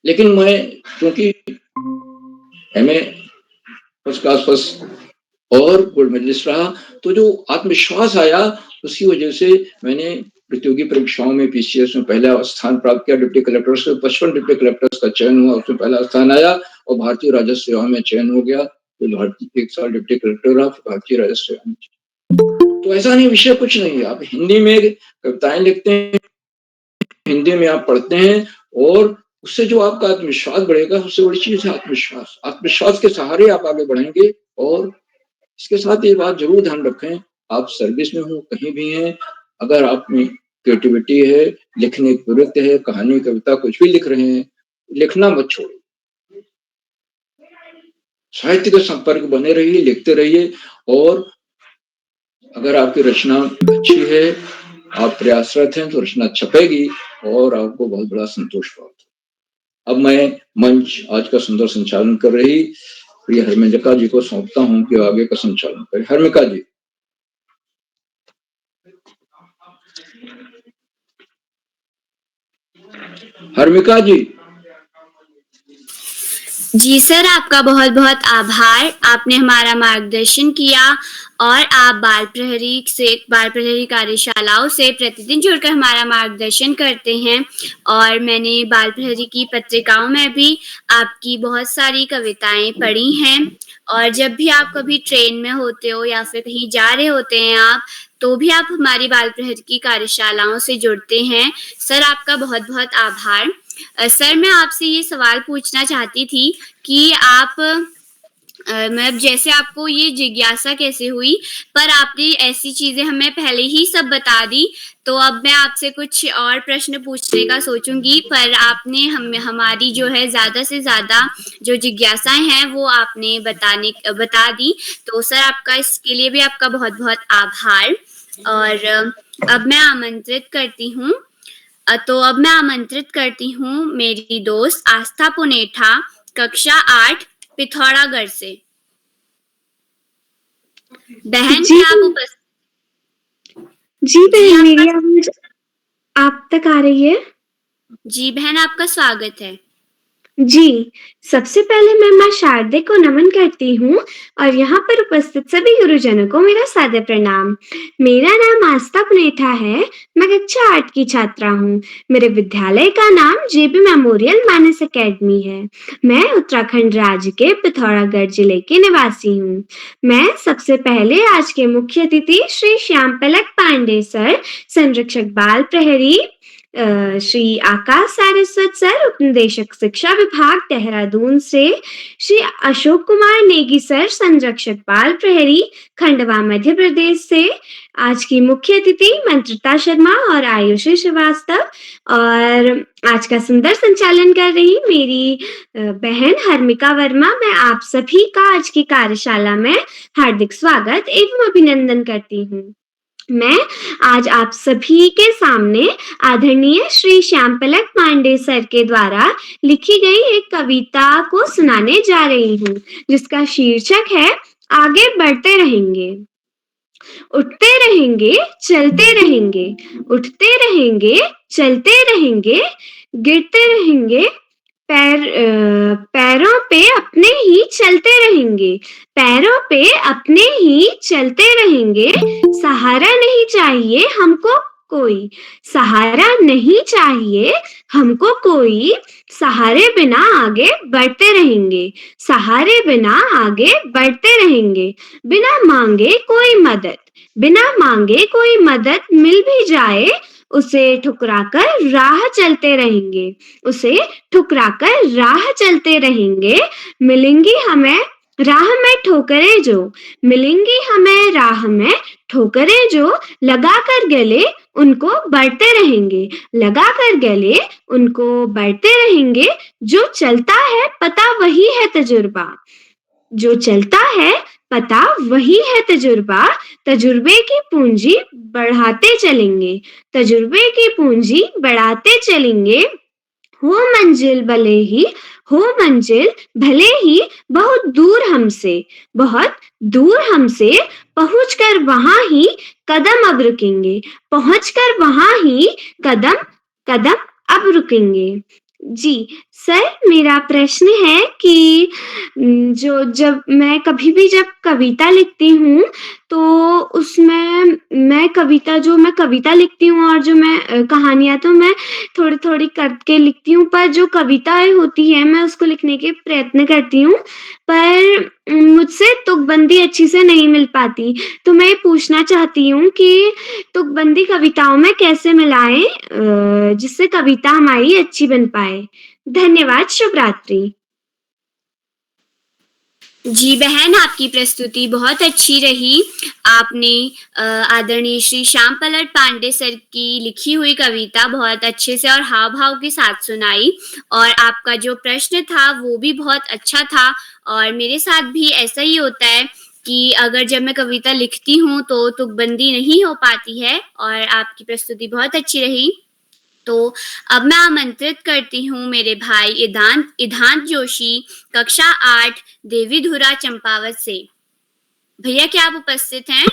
लेकिन मैं क्योंकि एमए फर्स्ट क्लास फर्स्ट और गोल्ड मेडलिस्ट रहा, तो जो आत्मविश्वास आया उसकी वजह से मैंने प्रतियोगी परीक्षाओं में पीसीएस में पहला स्थान प्राप्त किया। डिप्टी कलेक्टर से 55 डिप्टी कलेक्टर्स का चयन हुआ, उसमें पहला स्थान आया और भारतीय राजस्व सेवा में चयन हो गया। तो भारतीय 1 साल डिप्टी कलेक्टर रहा, भारतीय राजस्व सेवा में। तो ऐसा नहीं, विषय कुछ नहीं है। आप हिंदी में कविताएं लिखते हैं, हिंदी में आप पढ़ते हैं और उससे जो आपका आत्मविश्वास बढ़ेगा, सबसे बड़ी चीज है आत्मविश्वास। आत्मविश्वास के सहारे आप आगे बढ़ेंगे। और इसके साथ ये बात जरूर ध्यान रखें, आप सर्विस में हो, कहीं भी हैं, अगर आप में क्रिएटिविटी है, लिखने की प्रवृत्ति है, कहानी कविता कुछ भी लिख रहे हैं, लिखना मत छोड़िए, साहित्य के संपर्क बने रहिए, लिखते रहिए। और अगर आपकी रचना अच्छी है, आप प्रयासरत हैं, तो रचना छपेगी और आपको बहुत बड़ा संतोष प्राप्त होगा। अब मैं मंच आज का सुंदर संचालन कर रही प्रिय हर्मिका जी को सौंपता हूं कि आगे का संचालन करें। हर्मिका जी। हर्मिका जी। जी सर, आपका बहुत बहुत आभार। आपने हमारा मार्गदर्शन किया और आप बाल प्रहरी कार्यशालाओं से प्रतिदिन जुड़कर हमारा मार्गदर्शन करते हैं। और मैंने बाल प्रहरी की पत्रिकाओं में भी आपकी बहुत सारी कविताएं पढ़ी हैं। और जब भी आप कभी ट्रेन में होते हो या फिर कहीं जा रहे होते हैं आप, तो भी आप हमारी बाल प्रहरी की कार्यशालाओं से जुड़ते हैं। सर, आपका बहुत बहुत आभार। सर, मैं आपसे ये सवाल पूछना चाहती थी कि आप मतलब जैसे आपको ये जिज्ञासा कैसे हुई, पर आपने ऐसी चीजें हमें पहले ही सब बता दी, तो अब मैं आपसे कुछ और प्रश्न पूछने का सोचूंगी, पर आपने हमारी जो है ज्यादा से ज्यादा जो जिज्ञासाएं हैं वो आपने बता दी। तो सर, आपका इसके लिए भी आपका बहुत बहुत आभार। और अब मैं आमंत्रित करती हूँ मेरी दोस्त आस्था पुनेठा, कक्षा 8, पिथौरागढ़ से। बहन, क्या आप उपस्थित? जी बहन, मेरी आवाज आप तक आ रही है? जी बहन, आपका स्वागत है। जी, सबसे पहले मैं माँ शारदे को नमन करती हूँ और यहाँ पर उपस्थित सभी गुरुजनों को मेरा सादर प्रणाम। मेरा नाम आस्था पुनेठा है। मैं कक्षा 8 की छात्रा हूँ। मेरे विद्यालय का नाम जेबी मेमोरियल मानस अकेडमी है। मैं उत्तराखंड राज्य के पिथौरागढ़ जिले की निवासी हूँ। मैं सबसे पहले आज के मुख्य अतिथि श्री श्याम पलक पांडे सर, संरक्षक बाल प्रहरी, श्री आकाश सारस्वत सर, उपनिदेशक शिक्षा विभाग देहरादून से, श्री अशोक कुमार नेगी सर, संरक्षक बाल प्रहरी, खंडवा मध्य प्रदेश से, आज की मुख्य अतिथि मंत्रिता शर्मा और आयुषी श्रीवास्तव, और आज का सुंदर संचालन कर रही मेरी बहन हर्मिका वर्मा। मैं आप सभी का आज की कार्यशाला में हार्दिक स्वागत एवं अभिनंदन करती हूँ। मैं आज आप सभी के सामने आदरणीय श्री श्याम पलक पांडे सर के द्वारा लिखी गई एक कविता को सुनाने जा रही हूँ, जिसका शीर्षक है आगे बढ़ते रहेंगे। उठते रहेंगे, चलते रहेंगे, उठते रहेंगे, चलते रहेंगे, गिरते रहेंगे, पैरों पे अपने ही चलते रहेंगे, पैरों पे अपने ही चलते रहेंगे। सहारा नहीं चाहिए हमको कोई, सहारा नहीं चाहिए हमको कोई, सहारे बिना आगे बढ़ते रहेंगे, सहारे बिना आगे बढ़ते रहेंगे। बिना मांगे कोई मदद, बिना मांगे कोई मदद मिल भी जाए, उसे ठुकराकर राह चलते रहेंगे, उसे ठुकराकर राह चलते रहेंगे। मिलेंगी हमें राह में ठोकरें जो, मिलेंगी हमें राह में ठोकरें जो, लगाकर गले उनको बढ़ते रहेंगे, लगाकर गले उनको बढ़ते रहेंगे। जो चलता है पता वही है तजुर्बा, जो चलता है पता वही है तजुर्बा। तजुर्बे की पूंजी बढ़ाते चलेंगे, तजुर्बे की पूंजी बढ़ाते चलेंगे। हो मंजिल भले ही, हो मंजिल भले ही बहुत दूर हमसे, बहुत दूर हमसे, पहुंचकर वहां ही कदम अब रुकेंगे, पहुंचकर वहां ही कदम अब रुकेंगे। जी सर, मेरा प्रश्न है कि जब मैं कभी भी जब कविता लिखती हूँ तो उसमें मैं कविता लिखती हूँ और जो मैं कहानियाँ तो मैं थोड़ी-थोड़ी करके लिखती हूँ, पर जो कविताएँ होती हैं मैं उसको लिखने के प्रयत्न करती हूँ, पर मुझसे तुकबंदी अच्छी से नहीं मिल पाती। तो मैं ये पूछना चाहती हूँ कि तुकबंदी कविताओं में कैसे मिलाएँ जिससे कविता हमारी अच्छी बन पाए? धन्यवाद, शुभ रात्रि। जी बहन, आपकी प्रस्तुति बहुत अच्छी रही। आपने आदरणीय श्री श्याम पलट पांडे सर की लिखी हुई कविता बहुत अच्छे से और हाव-भाव के साथ सुनाई और आपका जो प्रश्न था वो भी बहुत अच्छा था और मेरे साथ भी ऐसा ही होता है कि अगर जब मैं कविता लिखती हूँ तो तुकबंदी नहीं हो पाती है और आपकी प्रस्तुति बहुत अच्छी रही। तो अब मैं आमंत्रित करती हूँ मेरे भाई इधांत जोशी कक्षा 8 देवीधुरा चंपावत से। भैया क्या आप उपस्थित हैं?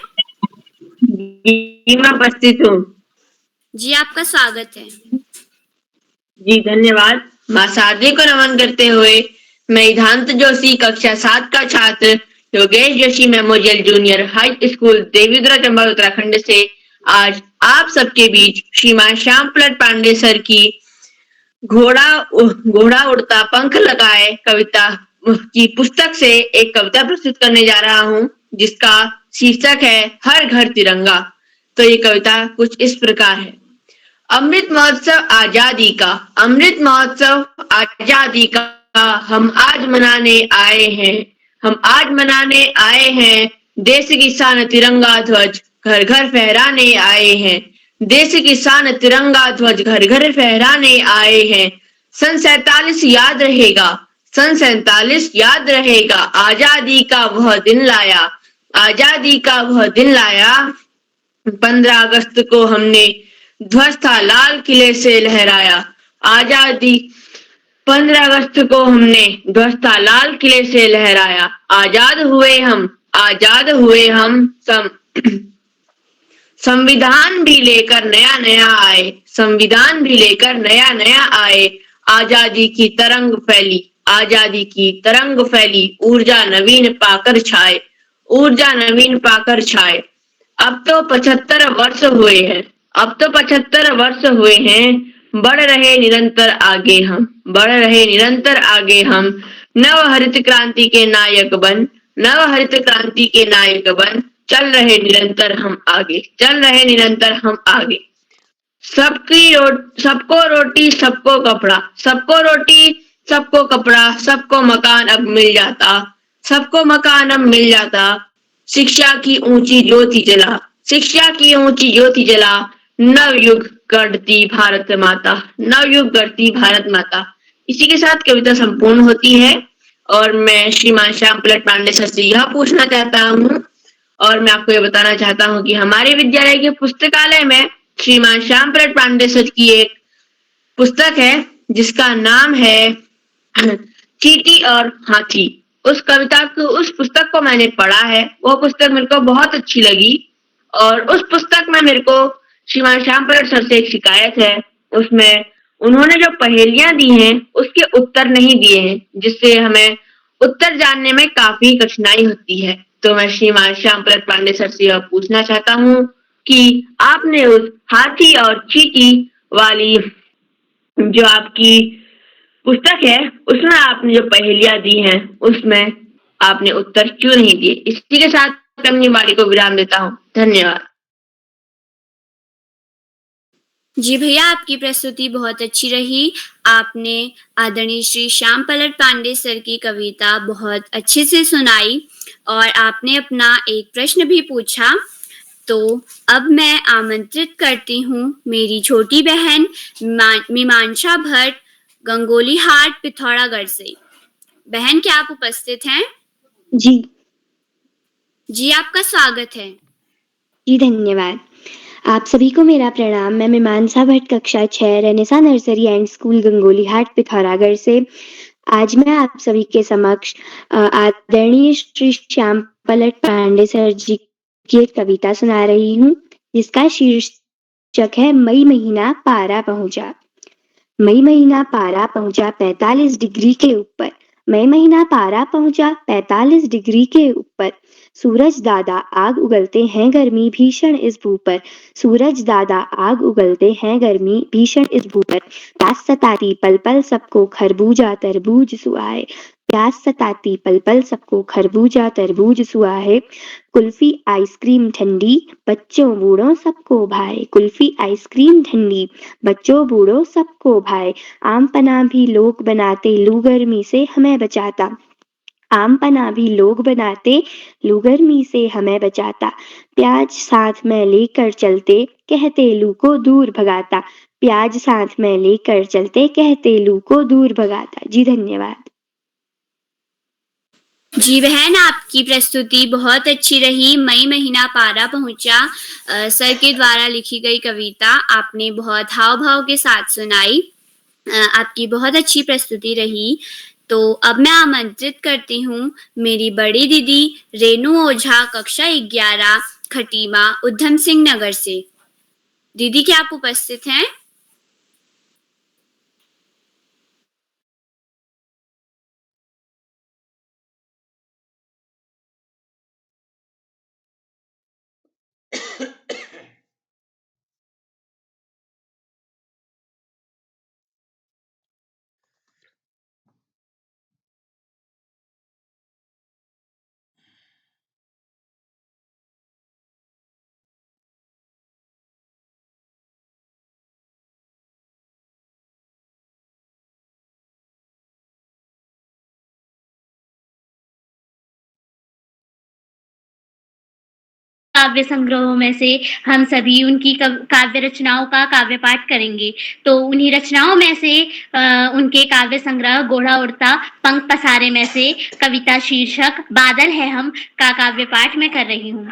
जी मैं उपस्थित हूँ। जी आपका स्वागत है। जी धन्यवाद। माँ शारदे को नमन करते हुए मैं इधांत जोशी कक्षा 7 का छात्र Yogesh Joshi memorial junior high school Devidhura Champawat Uttarakhand से आज आप सबके बीच श्रीमान श्याम पलट पांडे सर की घोड़ा उड़ता पंख लगाए कविता की पुस्तक से एक कविता प्रस्तुत करने जा रहा हूँ जिसका शीर्षक है हर घर तिरंगा। तो ये कविता कुछ इस प्रकार है। अमृत महोत्सव आजादी का, अमृत महोत्सव आजादी का हम आज मनाने आए हैं, हम आज मनाने आए हैं। देश की शान तिरंगा ध्वज घर घर फहराने आए हैं, देश की शान तिरंगा ध्वज घर घर फहराने आए हैं। सन 47 याद रहेगा, सन 47 याद रहेगा, आजादी का वह दिन लाया, आजादी का वह दिन लाया। 15 अगस्त को हमने ध्वज था लाल किले से लहराया, आजादी 15 अगस्त को हमने ध्वज था लाल किले से लहराया। आजाद हुए हम, आजाद हुए हम संविधान भी लेकर नया नया आए, संविधान भी लेकर नया नया आए। आजादी की तरंग फैली, आजादी की तरंग फैली, ऊर्जा नवीन पाकर छाए, ऊर्जा नवीन पाकर छाए। अब तो 75 वर्ष हुए हैं, अब तो 75 वर्ष हुए हैं, बढ़ रहे निरंतर आगे हम, बढ़ रहे निरंतर आगे हम। नव हरित क्रांति के नायक बन, नव हरित क्रांति के नायक बन, चल रहे निरंतर हम आगे, चल रहे निरंतर हम आगे। सबको रोटी सबको कपड़ा, सबको रोटी सबको कपड़ा, सबको मकान अब मिल जाता, सबको मकान अब मिल जाता। शिक्षा की ऊंची ज्योति जला, शिक्षा की ऊंची ज्योति जला, नवयुग गढ़ती भारत माता, नवयुग गढ़ती भारत माता। इसी के साथ कविता संपूर्ण होती है और मैं श्रीमान श्याम पलट पांडे सर से यह पूछना चाहता हूँ और मैं आपको ये बताना चाहता हूँ कि हमारे विद्यालय के पुस्तकालय में श्रीमान श्याम पलट पांडे सर की एक पुस्तक है जिसका नाम है चींटी और हाथी। उस पुस्तक को मैंने पढ़ा है, वो पुस्तक मेरे को बहुत अच्छी लगी और उस पुस्तक में मेरे को श्रीमान श्याम पलट सर से एक शिकायत है। उसमें उन्होंने जो पहेलियां दी हैं उसके उत्तर नहीं दिए हैं, जिससे हमें उत्तर जानने में काफी कठिनाई होती है। तो मैं श्रीमान श्याम पलट पांडे सर से यह पूछना चाहता हूँ कि आपने उस हाथी और चींटी वाली जो आपकी पुस्तक है उसमें आपने जो पहेलियां दी हैं उसमें आपने उत्तर क्यों नहीं दिए। इसी के साथ अपनी बारी को विराम देता हूँ। धन्यवाद। जी भैया, आपकी प्रस्तुति बहुत अच्छी रही। आपने आदरणीय श्री श्याम पलट पांडे सर की कविता बहुत अच्छे से सुनाई और आपने अपना एक प्रश्न भी पूछा। तो अब मैं आमंत्रित करती हूँ मेरी छोटी बहन मीमांसा भट्ट गंगोली हाट पिथौरागढ़ से। बहन क्या आप उपस्थित हैं? जी जी आपका स्वागत है। जी धन्यवाद। आप सभी को मेरा प्रणाम। मैं मीमांसा भट्ट कक्षा 6 Renaissance nursery and school Gangoli Hat Pithoragarh से आज मैं आप सभी के समक्ष आदरणीय श्री श्याम पलट पांडे सर जी की एक कविता सुना रही हूँ जिसका शीर्षक है मई महीना पारा पहुंचा। मई महीना पारा पहुंचा 45 डिग्री के ऊपर, मई महीना पारा पहुंचा 45 डिग्री के ऊपर। सूरज दादा आग उगलते हैं गर्मी भीषण इस भू पर। सूरज दादा आग उगलते हैं गर्मी भीषण इस भू पर। प्यास सताती पल पल सबको खरबूजा तरबूज सुहाए। प्यास सताती पल पल सबको खरबूजा तरबूज सुहाए। कुल्फी आइसक्रीम ठंडी बच्चों बूढ़ों सबको भाए। कुल्फी आइसक्रीम ठंडी बच्चों बूढ़ों सबको भाए। आम पन्ना भी लोग बनाते लू गर्मी से हमें बचाता। आम पन्ना भी लोग बनाते लू गर्मी से हमें बचाता। प्याज साथ में लेकर चलते कहते लू को दूर भगाता। प्याज साथ में लेकर चलते कहते लू को दूर भगाता। जी धन्यवाद। जी बहन, आपकी प्रस्तुति बहुत अच्छी रही। मई महीना पारा पहुंचा सर के द्वारा लिखी गई कविता आपने बहुत हाव भाव के साथ सुनाई। आपकी बहुत अच्छी प्रस्तुति रही। तो अब मैं आमंत्रित करती हूँ मेरी बड़ी दीदी रेनू ओझा, कक्षा 11, खटीमा, उधम सिंह नगर से। दीदी, क्या आप उपस्थित हैं? काव्य संग्रहों में से हम सभी उनकी काव्य रचनाओं का काव्य पाठ करेंगे। तो उन्हीं रचनाओं में से उनके काव्य संग्रह घोड़ा उड़ता पंख पसारे में से कविता शीर्षक बादल है हम का काव्य पाठ मैं कर रही हूँ।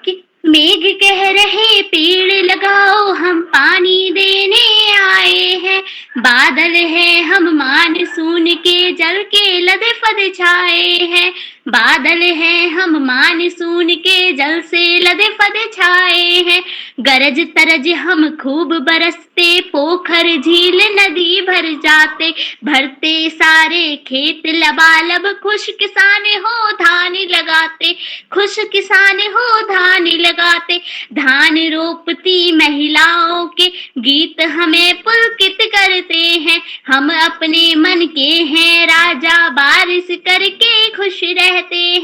कि मेघ कह रहे पेड़ लगाओ हम पानी देने आए हैं। बादल है हम मानसून के जल के लदे फदे छाए हैं। बादल है हम मानसून के जल से लदे फदे छाए हैं। गरज तरज हम खूब बरसते पोखर झील नदी भर जाते। भरते सारे खेत लबालब खुश किसान हो धान लगाते। खुश किसान हो धान लगाते। धान रोपती महिलाओं के गीत हमें पुलकित करते हैं। हम अपने मन के हैं राजा बारिश करके खुश रहते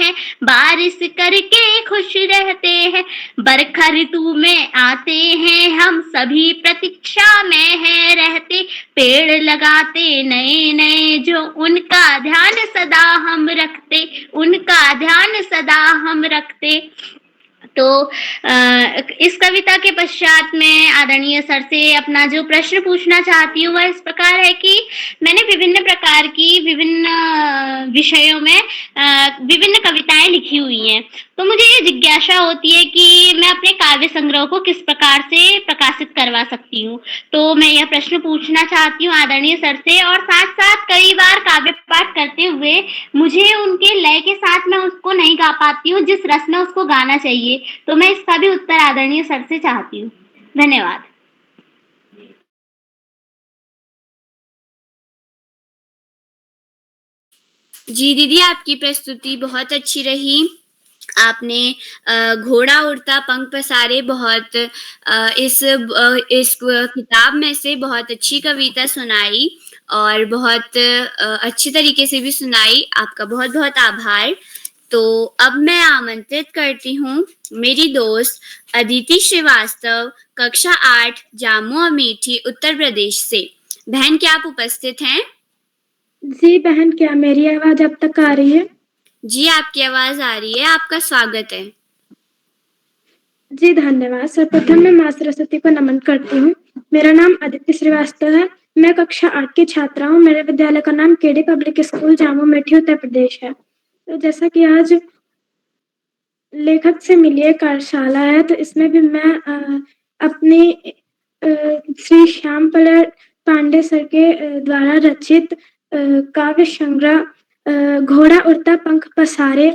हैं। बारिश करके खुश रहते हैं। बरखा ऋतु में आते हैं हम सभी प्रतीक्षा में हैं रहते। पेड़ लगाते नए नए जो उनका ध्यान सदा हम रखते। उनका ध्यान सदा हम रखते। तो इस कविता के पश्चात मैं आदरणीय सर से अपना जो प्रश्न पूछना चाहती हूँ वह इस प्रकार है कि मैंने विभिन्न प्रकार की विभिन्न विषयों में विभिन्न कविताएं लिखी हुई हैं। तो मुझे ये जिज्ञासा होती है कि मैं अपने काव्य संग्रह को किस प्रकार से प्रकाशित करवा सकती हूँ। तो मैं यह प्रश्न पूछना चाहती हूँ आदरणीय सर से। और साथ साथ कई बार काव्य पाठ करते हुए मुझे उनके लय के साथ मैं उसको नहीं गा पाती हूँ जिस रस में उसको गाना चाहिए। तो मैं इसका भी उत्तर आदरणीय सर से चाहती हूँ। धन्यवाद। जी दीदी, आपकी प्रस्तुति बहुत अच्छी रही। आपने घोड़ा उड़ता पंख पसारे बहुत इस किताब में से बहुत अच्छी कविता सुनाई और बहुत अच्छी तरीके से भी सुनाई। आपका बहुत बहुत आभार। तो अब मैं आमंत्रित करती हूँ मेरी दोस्त अदिति श्रीवास्तव, कक्षा 8, जामू अमेठी, उत्तर प्रदेश से। बहन, क्या आप उपस्थित हैं? जी बहन, क्या मेरी आवाज अब तक आ रही है? जी, आपकी आवाज आ रही है। आपका स्वागत है। जी धन्यवाद। सर्वप्रथम मैं माँ सरस्वती को नमन करती हूँ। मेरा नाम अदिति श्रीवास्तव है। मैं कक्षा 8 की छात्रा हूँ। मेरे विद्यालय का नाम KD public school Jamu Amethi Uttar Pradesh है। तो जैसा कि आज लेखक से मिलिए कार्यशाला है, तो इसमें भी मैं अपनी श्री श्याम पलर पांडे सर के द्वारा रचित काव्य संग्रह घोड़ा उड़ता पंख पसारे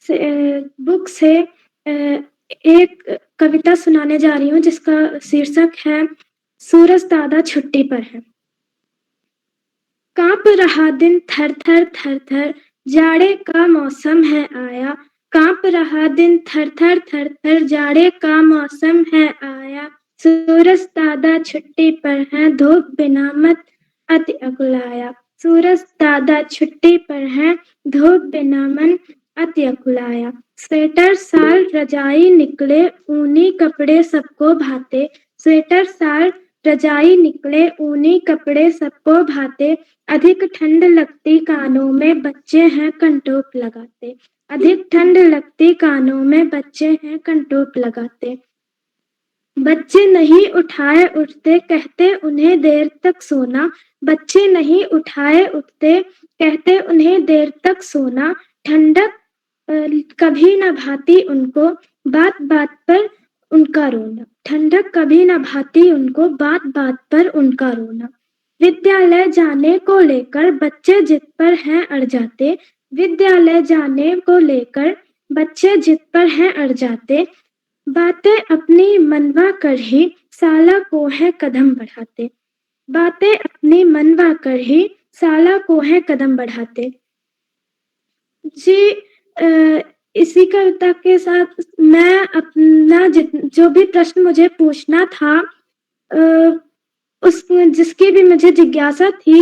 बुक से एक कविता सुनाने जा रही हूँ जिसका शीर्षक है सूरज दादा छुट्टी पर है। कांप रहा दिन थर थर थर थर, जाड़े का मौसम है आया। कांप रहा दिन थर थर थर थर, जाड़े का मौसम है आया। सूरज दादा छुट्टी पर है, धूप बिना मत अति अकुलाया। सूरज दादा छुट्टी पर है, धूप बिना मन अति अकुलाया। स्वेटर साल रजाई निकले, ऊनी कपड़े सबको भाते। स्वेटर साल रजाई निकले, ऊनी कपड़े सबको भाते। अधिक ठंड लगती कानों में, बच्चे हैं कंटोप लगाते। अधिक ठंड लगती कानों में, बच्चे हैं कंटोप लगाते। बच्चे नहीं उठाए उठते, कहते उन्हें देर तक सोना। बच्चे नहीं उठाए उठते, कहते उन्हें देर तक सोना। ठंडक कभी न भाती उनको, बात बात पर उनका रोना। ठंडक कभी न भाती उनको, बात बात पर उनका रोना। विद्यालय जाने को लेकर बच्चे जिद पर हैं अड़ जाते। विद्यालय जाने को लेकर बच्चे जिद पर हैं अड़ जाते। बातें अपनी मनवा कर ही साला को है कदम बढ़ाते। बातें अपनी मनवा कर ही साला को है कदम बढ़ाते। जी इसी कविता के साथ मैं अपना जो भी प्रश्न मुझे पूछना था उस जिसकी भी मुझे जिज्ञासा थी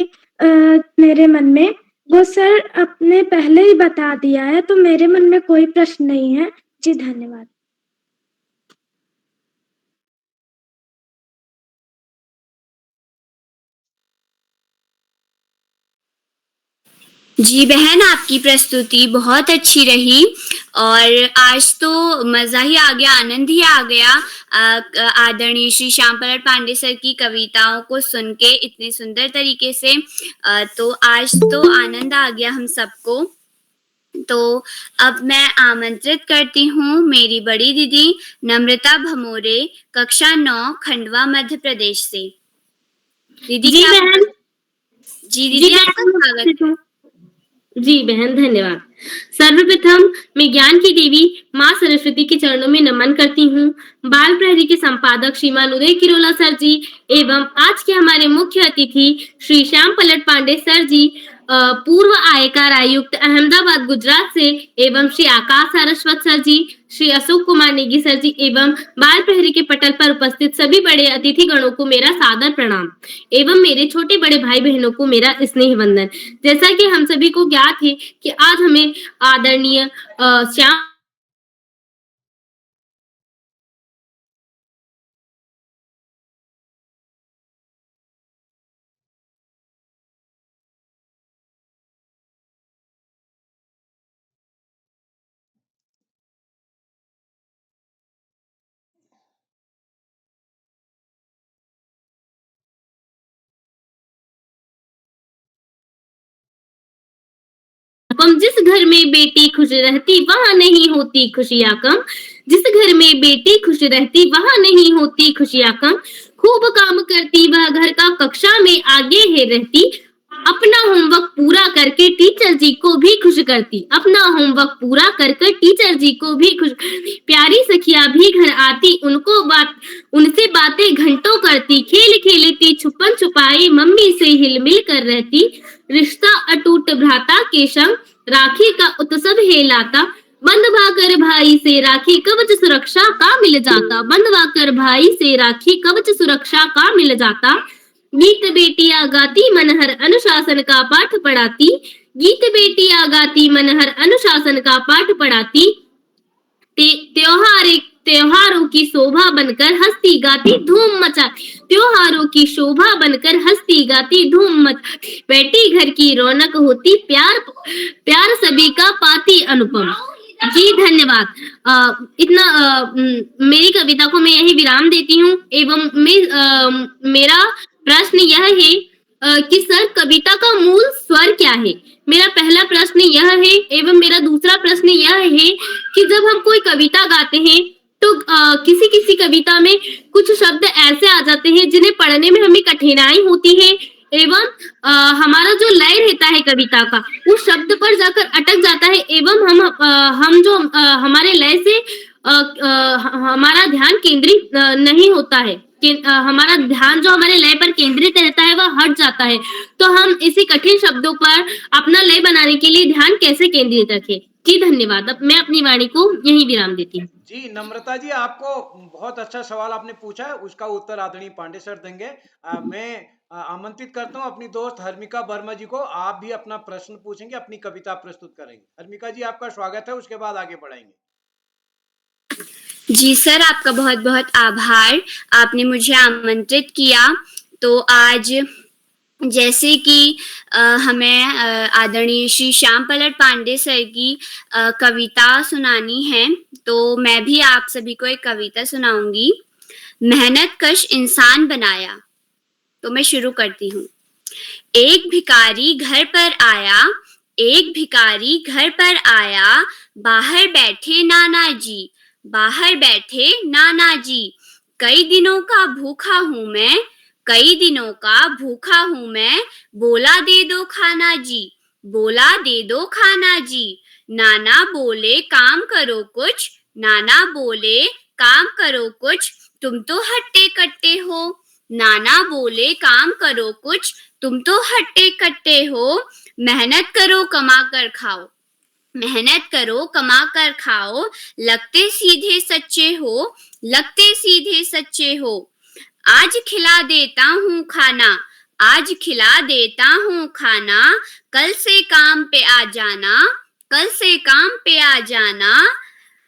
मेरे मन में, वो सर आपने पहले ही बता दिया है, तो मेरे मन में कोई प्रश्न नहीं है। जी धन्यवाद। जी बहन, आपकी प्रस्तुति बहुत अच्छी रही और आज तो मज़ा ही आ गया, आनंद ही आ गया आदरणीय श्री श्याम पलट पांडे सर की कविताओं को सुन के इतने सुंदर तरीके से। तो आज तो आनंद आ गया हम सबको। तो अब मैं आमंत्रित करती हूँ मेरी बड़ी दीदी नम्रता भमोरे, कक्षा 9, खंडवा, मध्य प्रदेश से। दीदी जी बहन। जी दीदी, आपका स्वागत है। जी बहन, धन्यवाद। सर्वप्रथम मैं ज्ञान की देवी माँ सरस्वती के चरणों में नमन करती हूँ। बाल प्रहरी के संपादक श्रीमान उदय किरोला सर जी एवं आज के हमारे मुख्य अतिथि श्री श्याम पलट पांडे सर जी, पूर्व आयकर आयुक्त अहमदाबाद गुजरात से, एवं श्री आकाश सारस्वत सर जी, श्री अशोक कुमार नेगी सर जी एवं बाल प्रहरी के पटल पर उपस्थित सभी बड़े अतिथि गणों को मेरा सादर प्रणाम एवं मेरे छोटे बड़े भाई बहनों को मेरा स्नेह वंदन। जैसा कि हम सभी को ज्ञात है कि आज हमें आदरणीय श्याम जिस घर में बेटी खुश रहती वहां नहीं होती खुशियां कम। जिस घर में बेटी खुश रहती वहां नहीं होती खुशियां कम। खूब काम करती वह घर का, कक्षा में आगे है रहती। अपना होमवर्क पूरा करके टीचर जी को भी खुश करती। अपना होमवर्क पूरा करके टीचर जी को भी खुश। प्यारी सखियां भी घर आती, उनसे बातें घंटों करती। खेल खेलती छुपन छुपाई, मम्मी से हिलमिल कर रहती। रिश्ता अटूट भ्राता के संग, राखी का उत्सव है लाता। बंधवा कर भाई से राखी, कवच सुरक्षा का मिल जाता। बंधवा कर भाई से राखी, कवच सुरक्षा का मिल जाता। गीत बेटियां गाती मनहर अनुशासन का पाठ पढ़ाती। गीत बेटियां गाती मनहर अनुशासन का पाठ पढ़ाती। त्योहारों की शोभा बनकर हंसती गाती धूम मचा। त्योहारों की शोभा बनकर हंसती गाती धूम मचा। बेटी घर की रौनक होती, प्यार सभी का पाती अनुपम। जी धन्यवाद। मेरी कविता को मैं यही विराम देती हूँ एवं मेरा प्रश्न यह है कि सर कविता का मूल स्वर क्या है। मेरा पहला प्रश्न यह है एवं मेरा दूसरा प्रश्न यह है कि जब हम कोई कविता गाते हैं तो किसी किसी कविता में कुछ शब्द ऐसे आ जाते हैं जिन्हें पढ़ने में हमें कठिनाई होती है एवं हमारा जो लय रहता है कविता का उस शब्द पर जाकर अटक जाता है एवं हम जो हमारे लय से हमारा ध्यान केंद्रित नहीं होता है। हमारा ध्यान जो हमारे लय पर केंद्रित रहता है वह हट जाता है। तो हम इसी कठिन शब्दों पर अपना लय बनाने के लिए ध्यान कैसे केंद्रित रखें? जी धन्यवाद। अब मैं अपनी वाणी को यहीं विराम देती हूँ। जी नम्रता जी, आपको बहुत अच्छा सवाल आपने पूछा है, उसका उत्तर आदरणीय पांडे सर देंगे। मैं आमंत्रित करता हूँ अपनी दोस्त हर्मिका वर्मा जी को, आप भी अपना प्रश्न पूछेंगे, अपनी कविता प्रस्तुत करेंगे। हर्मिका जी, आपका स्वागत है, उसके बाद आगे बढ़ाएंगे। जी सर, आपका बहुत बहुत आभार, आपने मुझे आमंत्रित किया। तो आज जैसे कि हमें आदरणीय श्री श्याम पलट पांडे सर की कविता सुनानी है, तो मैं भी आप सभी को एक कविता सुनाऊंगी। मेहनत कश इंसान बनाया। तो मैं शुरू करती हूँ। एक भिखारी घर पर आया, एक भिखारी घर पर आया, बाहर बैठे नाना जी, बाहर बैठे नाना जी। कई दिनों का भूखा हूँ मैं, कई दिनों का भूखा हूँ मैं, बोला दे दो खाना जी, बोला दे दो खाना जी। नाना बोले काम करो कुछ, नाना बोले काम करो कुछ, तुम तो हट्टे कट्टे हो। नाना बोले काम करो कुछ, तुम तो हट्टे कट्टे हो। मेहनत करो कमा कर खाओ, मेहनत करो कमा कर खाओ, लगते सीधे सच्चे हो, लगते सीधे सच्चे हो। आज खिला देता हूँ खाना, आज खिला देता हूँ खाना, कल से काम पे आ जाना, कल से काम पे आ जाना।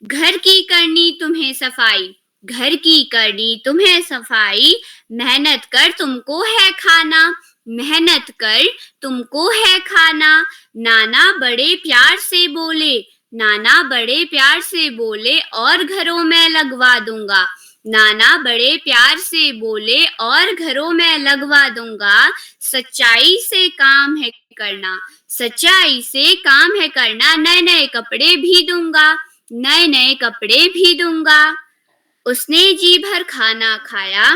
घर की करनी तुम्हें सफाई, घर की करनी तुम्हें सफाई, मेहनत कर तुमको है खाना, मेहनत कर तुमको है खाना। नाना बड़े प्यार से बोले, नाना बड़े प्यार से बोले, और घरों में लगवा दूंगा, नाना बड़े प्यार से बोले, और घरों में लगवा दूंगा। सच्चाई से काम है करना, सच्चाई से काम है करना, नए नए कपड़े भी दूंगा, नए नए कपड़े भी दूंगा। उसने जी भर खाना खाया,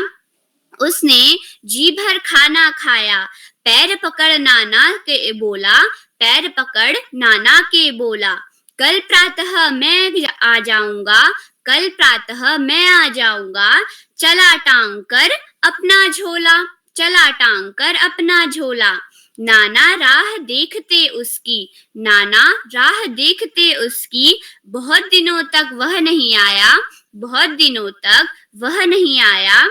उसने जी भर खाना खाया, पैर पकड़ नाना के बोला, पैर पकड़ नाना के बोला। कल प्रातः मैं आ जाऊंगा, कल प्रातः मैं आ जाऊंगा, चला टांग कर अपना झोला, चला टांग कर अपना झोला। नाना राह देखते उसकी, नाना राह देखते उसकी, बहुत दिनों तक वह नहीं आया, बहुत दिनों तक वह नहीं आया।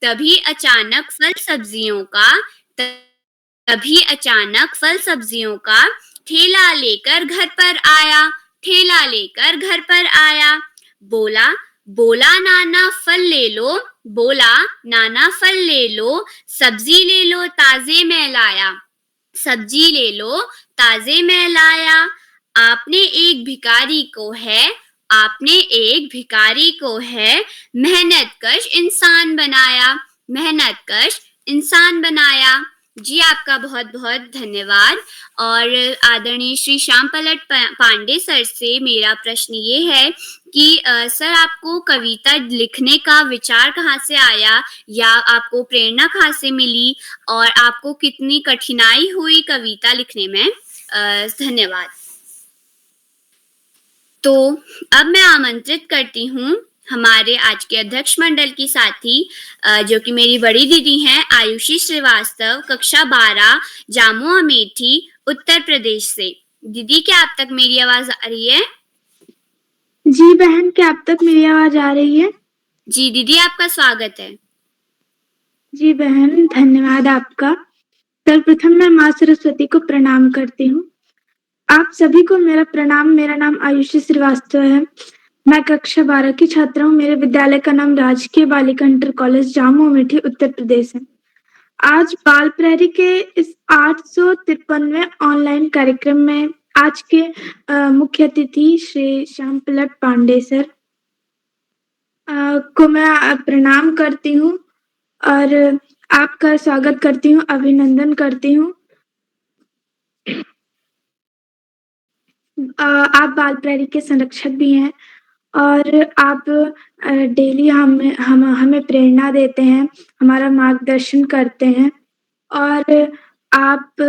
तभी अचानक फल सब्जियों का, तभी अचानक फल सब्जियों का ठेला लेकर घर पर आया, ठेला लेकर घर पर आया। बोला, बोला नाना फल ले लो, बोला नाना फल ले लो, सब्जी ले लो ताजे मैं लाया, सब्जी ले लो ताजे मैं लाया। आपने एक भिखारी को है, आपने एक भिखारी को है, मेहनत कश इंसान बनाया, मेहनत कश इंसान बनाया। जी आपका बहुत बहुत धन्यवाद। और आदरणीय श्री श्याम पलट पांडे सर से मेरा प्रश्न ये है कि सर आपको कविता लिखने का विचार कहाँ से आया, या आपको प्रेरणा कहाँ से मिली, और आपको कितनी कठिनाई हुई कविता लिखने में? धन्यवाद। तो अब मैं आमंत्रित करती हूँ हमारे आज के अध्यक्ष मंडल की साथी, जो कि मेरी बड़ी दीदी हैं, आयुषी श्रीवास्तव, कक्षा 12, जामू अमेठी, उत्तर प्रदेश से। दीदी, क्या आप तक मेरी आवाज आ रही है? जी बहन, क्या आप तक मेरी आवाज आ रही है? जी दीदी, आपका स्वागत है। जी बहन, धन्यवाद आपका। सर्वप्रथम मैं माँ सरस्वती को प्रणाम करती हूँ। आप सभी को मेरा प्रणाम। मेरा नाम आयुषी श्रीवास्तव है, मैं कक्षा 12 की छात्रा हूँ। मेरे विद्यालय का नाम राजकीय बालिका इंटर कॉलेज जामू अमेठी उत्तर प्रदेश है। आज बाल प्रहरी के इस 853वें ऑनलाइन कार्यक्रम में आज के मुख्य अतिथि श्री श्याम पलट पांडे सर को मैं प्रणाम करती हूँ और आपका स्वागत करती हूँ, अभिनंदन करती हूँ। आप बाल प्रहरी के संरक्षक भी हैं और आप डेली हमें प्रेरणा देते हैं, हमारा मार्गदर्शन करते हैं। और आप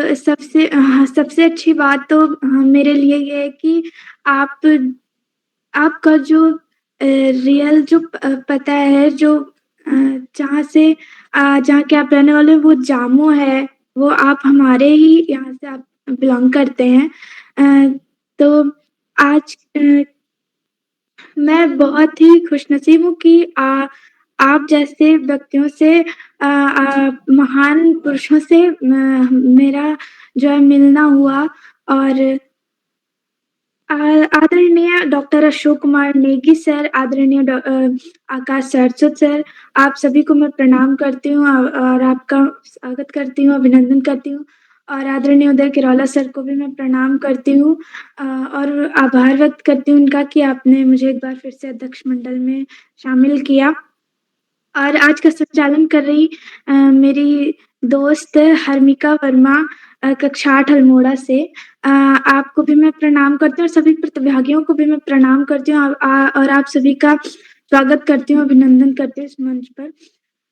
सबसे अच्छी बात तो मेरे लिए ये है कि आपका जो रियल जो पता है, जो जहाँ के आप रहने वाले हो वो जामू है, वो आप हमारे ही यहाँ से आप बिलॉन्ग करते हैं। तो आज मैं बहुत ही खुशनसीब हूँ कि आप जैसे व्यक्तियों से महान पुरुषों से मेरा जो है मिलना हुआ और आदरणीय डॉक्टर अशोक कुमार नेगी सर, आदरणीय आकाश सरस्वत सर, आप सभी को मैं प्रणाम करती हूँ और आपका स्वागत करती हूँ, अभिनंदन करती हूँ और आदरणीय उदय किरौला सर को भी मैं प्रणाम करती हूँ और आभार व्यक्त करती हूँ उनका कि आपने मुझे एक बार फिर से अध्यक्ष मंडल में शामिल किया। और आज का संचालन कर रही मेरी दोस्त हर्मिका वर्मा कक्षा 8 अल्मोड़ा से आपको भी मैं प्रणाम करती हूँ और सभी प्रतिभागियों को भी मैं प्रणाम करती हूँ और आप सभी का स्वागत करती हूँ, अभिनंदन करती हूँ इस मंच पर।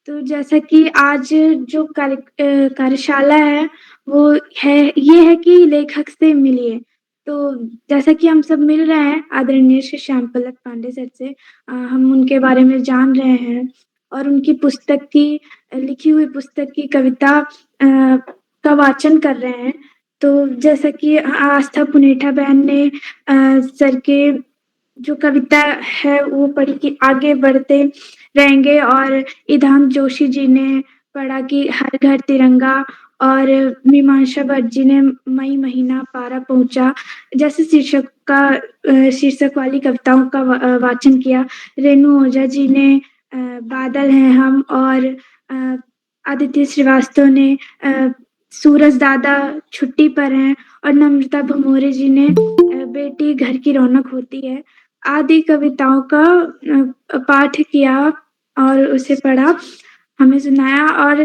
तो जैसा कि आज जो कार्यशाला है वो ये है कि लेखक से मिलिए। तो जैसा कि हम सब मिल रहे हैं आदरणीय श्री श्याम पल्लव पांडे सर से, हम उनके बारे में जान रहे हैं और उनकी पुस्तक की लिखी हुई पुस्तक की कविता का वाचन कर रहे हैं। तो जैसा कि आस्था पुनेठा बहन ने सर के जो कविता है वो पढ़ी कि आगे बढ़ते रहेंगे और ईधान जोशी जी ने पढ़ा कि हर घर तिरंगा और मीमांसा भट्ट जी ने मई महीना पारा पहुंचा जैसे शीर्षक वाली कविताओं का वाचन किया। रेणु ओझा जी ने बादल हैं हम और आदित्य श्रीवास्तव ने सूरज दादा छुट्टी पर हैं और नम्रता भमोरे जी ने बेटी घर की रौनक होती है आदि कविताओं का पाठ किया और उसे पढ़ा, हमें सुनाया। और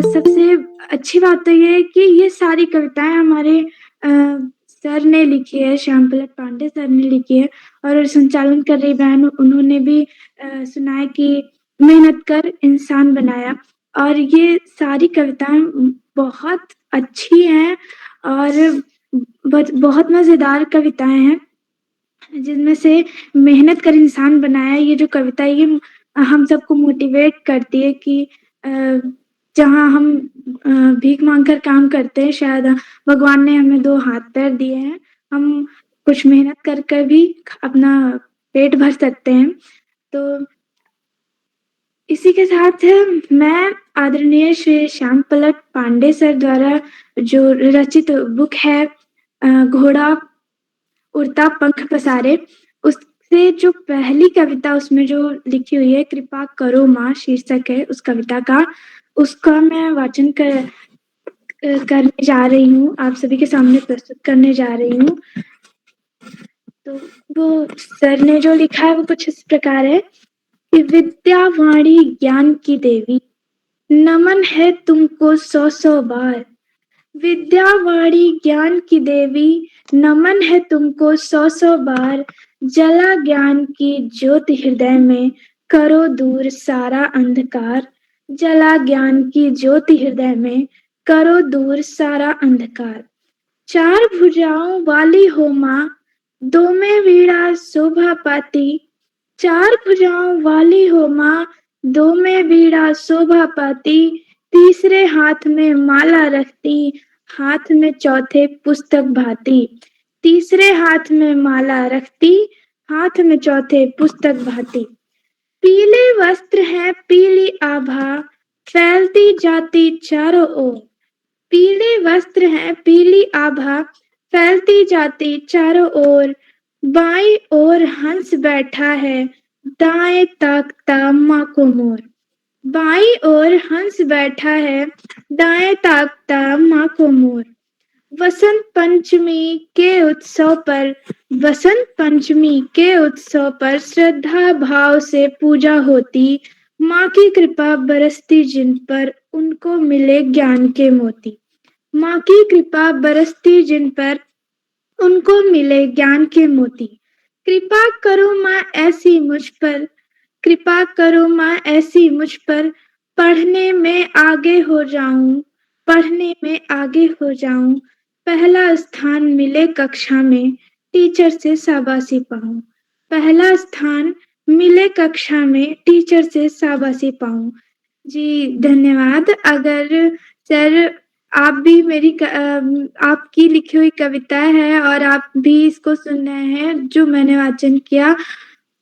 सबसे अच्छी बात तो ये है कि ये सारी कविताएं हमारे सर ने लिखी है, श्याम पल्लव पांडे सर ने लिखी है और संचालन कर रही बहन उन्होंने भी सुनाया कि मेहनत कर इंसान बनाया। और ये सारी कविताएं बहुत अच्छी हैं और बहुत मजेदार कविताएं हैं जिनमें से मेहनत कर इंसान बनाया ये जो कविता है ये हम सबको मोटिवेट करती है कि जहाँ हम भीख मांगकर काम करते हैं शायद भगवान ने हमें 2 हाथ पैर दिए हैं, हम कुछ मेहनत कर भी अपना पेट भर सकते हैं। तो इसी के साथ मैं आदरणीय श्री श्याम पल्लव पांडे सर द्वारा जो रचित बुक है घोड़ा उड़ता पंख पसारे, उससे जो पहली कविता उसमें जो लिखी हुई है कृपा करो माँ शीर्षक है उस कविता का, उसका मैं वाचन करने जा रही हूँ, आप सभी के सामने प्रस्तुत करने जा रही हूँ। तो वो सर ने जो लिखा है वो कुछ इस प्रकार है कि विद्या वाणी ज्ञान की देवी, नमन है तुमको 100 बार। विद्या वाणी ज्ञान की देवी, नमन है तुमको 100 बार। जला ज्ञान की ज्योति हृदय में, करो दूर सारा अंधकार। जला ज्ञान की ज्योति हृदय में, करो दूर सारा अंधकार। 4 भुजाओं वाली हो माँ, 2 में वीणा शोभा पाती। 4 भुजाओं वाली हो माँ, 2 में वीणा शोभा पाती। तीसरे हाथ में माला रखती, हाथ में चौथे पुस्तक भाती। तीसरे हाथ में माला रखती, हाथ में चौथे पुस्तक भाती। पीले वस्त्र हैं पीली आभा, फैलती जाती चारों ओर। पीले वस्त्र हैं पीली आभा, फैलती जाती चारों ओर। बाईं ओर हंस बैठा है, दाएं ताकता माँ को मोर। बाईं ओर हंस बैठा है, दाएं ताकता माँ को मोर। वसंत पंचमी के उत्सव पर, वसंत पंचमी के उत्सव पर श्रद्धा भाव से पूजा होती। माँ की कृपा बरसती जिन पर, उनको मिले ज्ञान के मोती। माँ की कृपा बरसती जिन पर, उनको मिले ज्ञान के मोती। कृपा करो माँ ऐसी मुझ पर, कृपा करो माँ ऐसी मुझ पर, पढ़ने में आगे हो जाऊं, पढ़ने में आगे हो जाऊं। पहला स्थान मिले कक्षा में, टीचर से शाबाशी पाऊं। पहला स्थान मिले कक्षा में टीचर से शाबाशी पाऊं। जी धन्यवाद। अगर सर आप भी आपकी लिखी हुई कविता है और आप भी इसको सुन रहे हैं जो मैंने वाचन किया,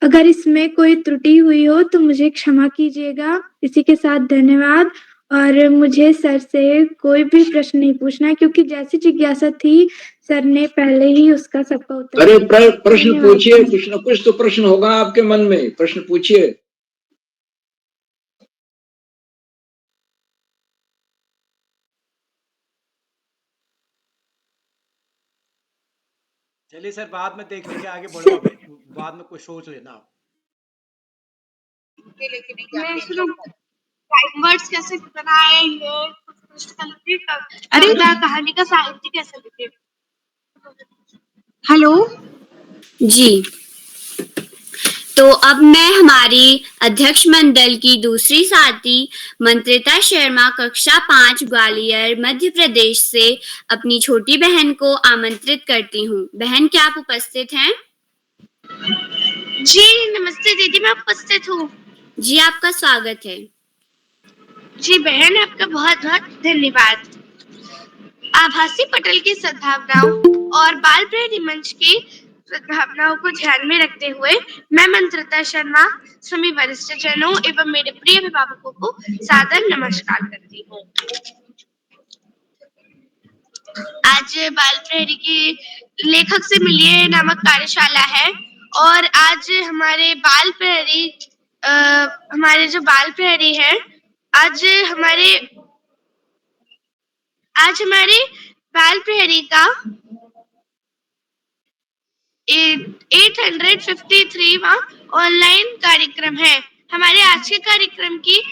अगर इसमें कोई त्रुटि हुई हो तो मुझे क्षमा कीजिएगा। इसी के साथ धन्यवाद। और मुझे सर से कोई भी प्रश्न नहीं पूछना है क्योंकि जैसी जिज्ञासा थी सर ने पहले ही उसका सबका उत्तर अरे दे दिया। प्रश्न धन्यवाद पूछिए, सर। कुछ न कुछ तो प्रश्न होगा आपके मन में, प्रश्न पूछिए। चलिए सर, बाद में देख लेंगे, आगे बढ़ो अभी, बाद में कुछ सोच लेना आप। वर्ड्स कैसे बनाए, ये कविता कहानी का साहित्य कैसे लिखे। हेलो जी, तो अब मैं हमारी अध्यक्ष मंडल की दूसरी साथी मंत्रिता शर्मा कक्षा 5 ग्वालियर मध्य प्रदेश से अपनी छोटी बहन को आमंत्रित करती हूँ। बहन, क्या आप उपस्थित हैं? जी नमस्ते दीदी, मैं उपस्थित हूँ। जी, आपका स्वागत है। जी बहन, आपका बहुत बहुत धन्यवाद। आभासी पटल की सद्भावनाओं और बाल प्रेमी मंच की सद्भावनाओं को ध्यान में रखते हुए मैं मंत्रिता शर्मा सभी वरिष्ठ जनों एवं मेरे प्रिय अभिभावकों को सादर नमस्कार करती हूँ। आज बाल प्रहरी की लेखक से मिलिए नामक कार्यशाला है और आज हमारे जो बाल प्रहरी है, आज हमारे बाल प्रहरी का 853वां ऑनलाइन कार्यक्रम है। हमारे आज के कार्यक्रम की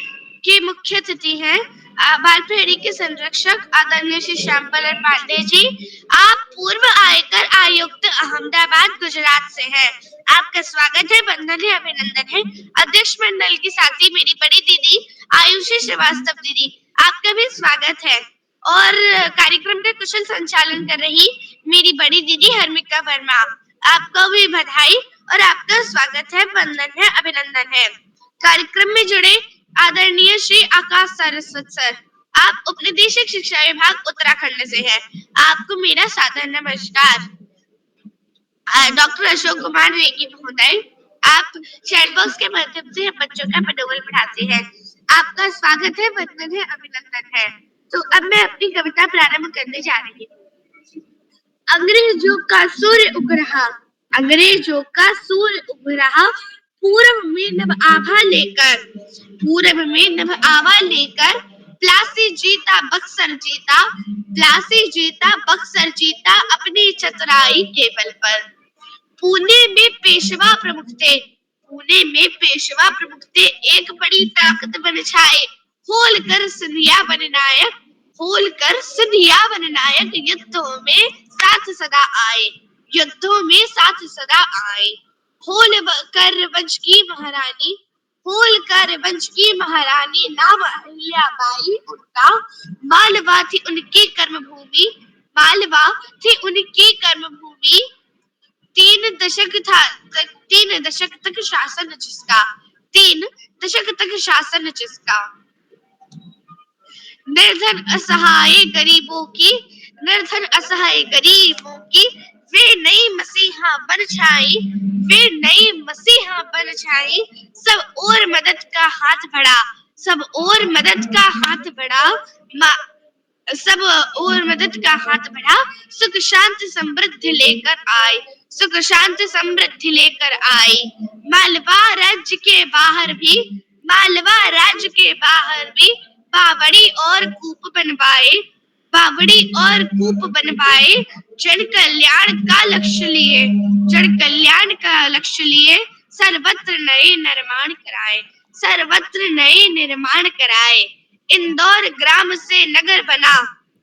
मुख्य अतिथि हैं बाल प्रहरी के संरक्षक आदरणीय श्री श्यामपलर पांडे जी। आप पूर्व आयकर आयुक्त अहमदाबाद गुजरात से हैं। आपका स्वागत है, वंदन है, अभिनंदन है। अध्यक्ष मंडल की साथी मेरी बड़ी दीदी आयुषी श्रीवास्तव दीदी, आपका भी स्वागत है। और कार्यक्रम का कुशल संचालन कर रही मेरी बड़ी दीदी हर्मिका वर्मा, आपको भी बधाई और आपका स्वागत है, वंदन है, अभिनंदन है। कार्यक्रम में जुड़े आदरणीय श्री आकाश सारस्वत सर, आप उपनिदेशक शिक्षा विभाग उत्तराखंड से हैं, आपको मेरा सादर नमस्कार। डॉक्टर अशोक कुमार रेगी महोदय, आप चैट बॉक्स के माध्यम से बच्चों का मनोबल बढ़ाते हैं, आपका स्वागत है, वंदन है, अभिनंदन है। तो अब मैं अपनी कविता प्रारंभ करने जा रही हूँ। अंग्रेजों का सूर्य उग रहा, अंग्रेजों का सूर्य उग रहा, पूरब में नभ आभा लेकर, पूरब में नभ आभा लेकर, प्लासी जीता बक्सर जीता, प्लासी जीता बक्सर जीता, अपनी चतुराई के बल पर। पुणे में पेशवा प्रमुख थे, पुणे में पेशवा प्रमुख थे, एक बड़ी ताकत बन छाए, खोल कर सिंधिया बन नायक, खोल कर सिंधिया बन नायक, युद्धों में साथ सदा आए, युद्धों में साथ सदा आए। खोल कर वंश की महारानी, खोल कर वंश की महारानी, नाम अहिल्याबाई उनका, मालवा थी उनकी कर्मभूमि, मालवा थी उनकी कर्मभूमि। 3 दशक तक शासन जिसका, 3 दशक तक शासन जिसका। निर्धन असहाय गरीबों की, निर्धन असहाय गरीबों की, वे नई मसीहा बन छाई, वे नई मसीहा बन छाई। सब और मदद का हाथ बढ़ा, सब और मदद का हाथ बढ़ा, सब और मदद का हाथ बढ़ा, सुख शांति समृद्धि लेकर आए, सुख शांति समृद्धि लेकर आए। मालवा राज्य के बाहर भी, मालवा राज्य के बाहर भी बावड़ी और कूप बनवाए, बावड़ी और कूप बनवाए। जन कल्याण का लक्ष्य लिए, जन कल्याण का लक्ष्य लिए, सर्वत्र नए निर्माण कराए, सर्वत्र नए निर्माण कराए। इंदौर ग्राम से नगर बना,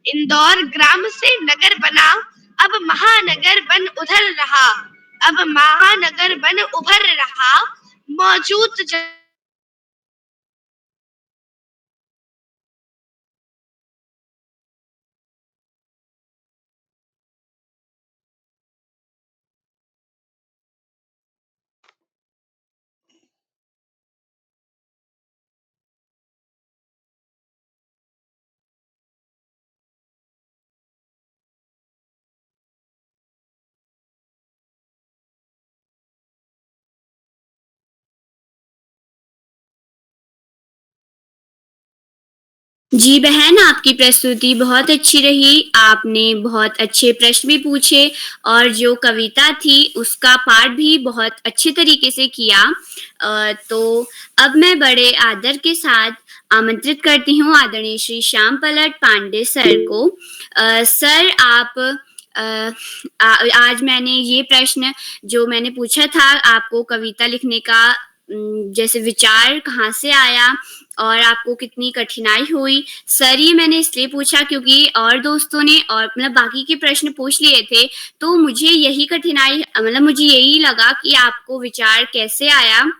इंदौर ग्राम से नगर बना, अब महानगर बन उधर रहा, अब महानगर बन उभर रहा। मौजूद जी बहन, आपकी प्रस्तुति बहुत अच्छी रही। आपने बहुत अच्छे प्रश्न भी पूछे और जो कविता थी उसका पाठ भी बहुत अच्छे तरीके से किया। तो अब मैं बड़े आदर के साथ आमंत्रित करती हूँ आदरणीय श्री श्याम पलट पांडे सर को। सर आप आज मैंने ये प्रश्न जो मैंने पूछा था आपको कविता लिखने का जैसे विचार कहाँ से आया और आपको कितनी कठिनाई हुई। सर ये मैंने इसलिए पूछा क्योंकि और दोस्तों ने और मतलब बाकी के प्रश्न पूछ लिए थे, तो मुझे यही कठिनाई मतलब मुझे यही लगा कि आपको विचार कैसे आया।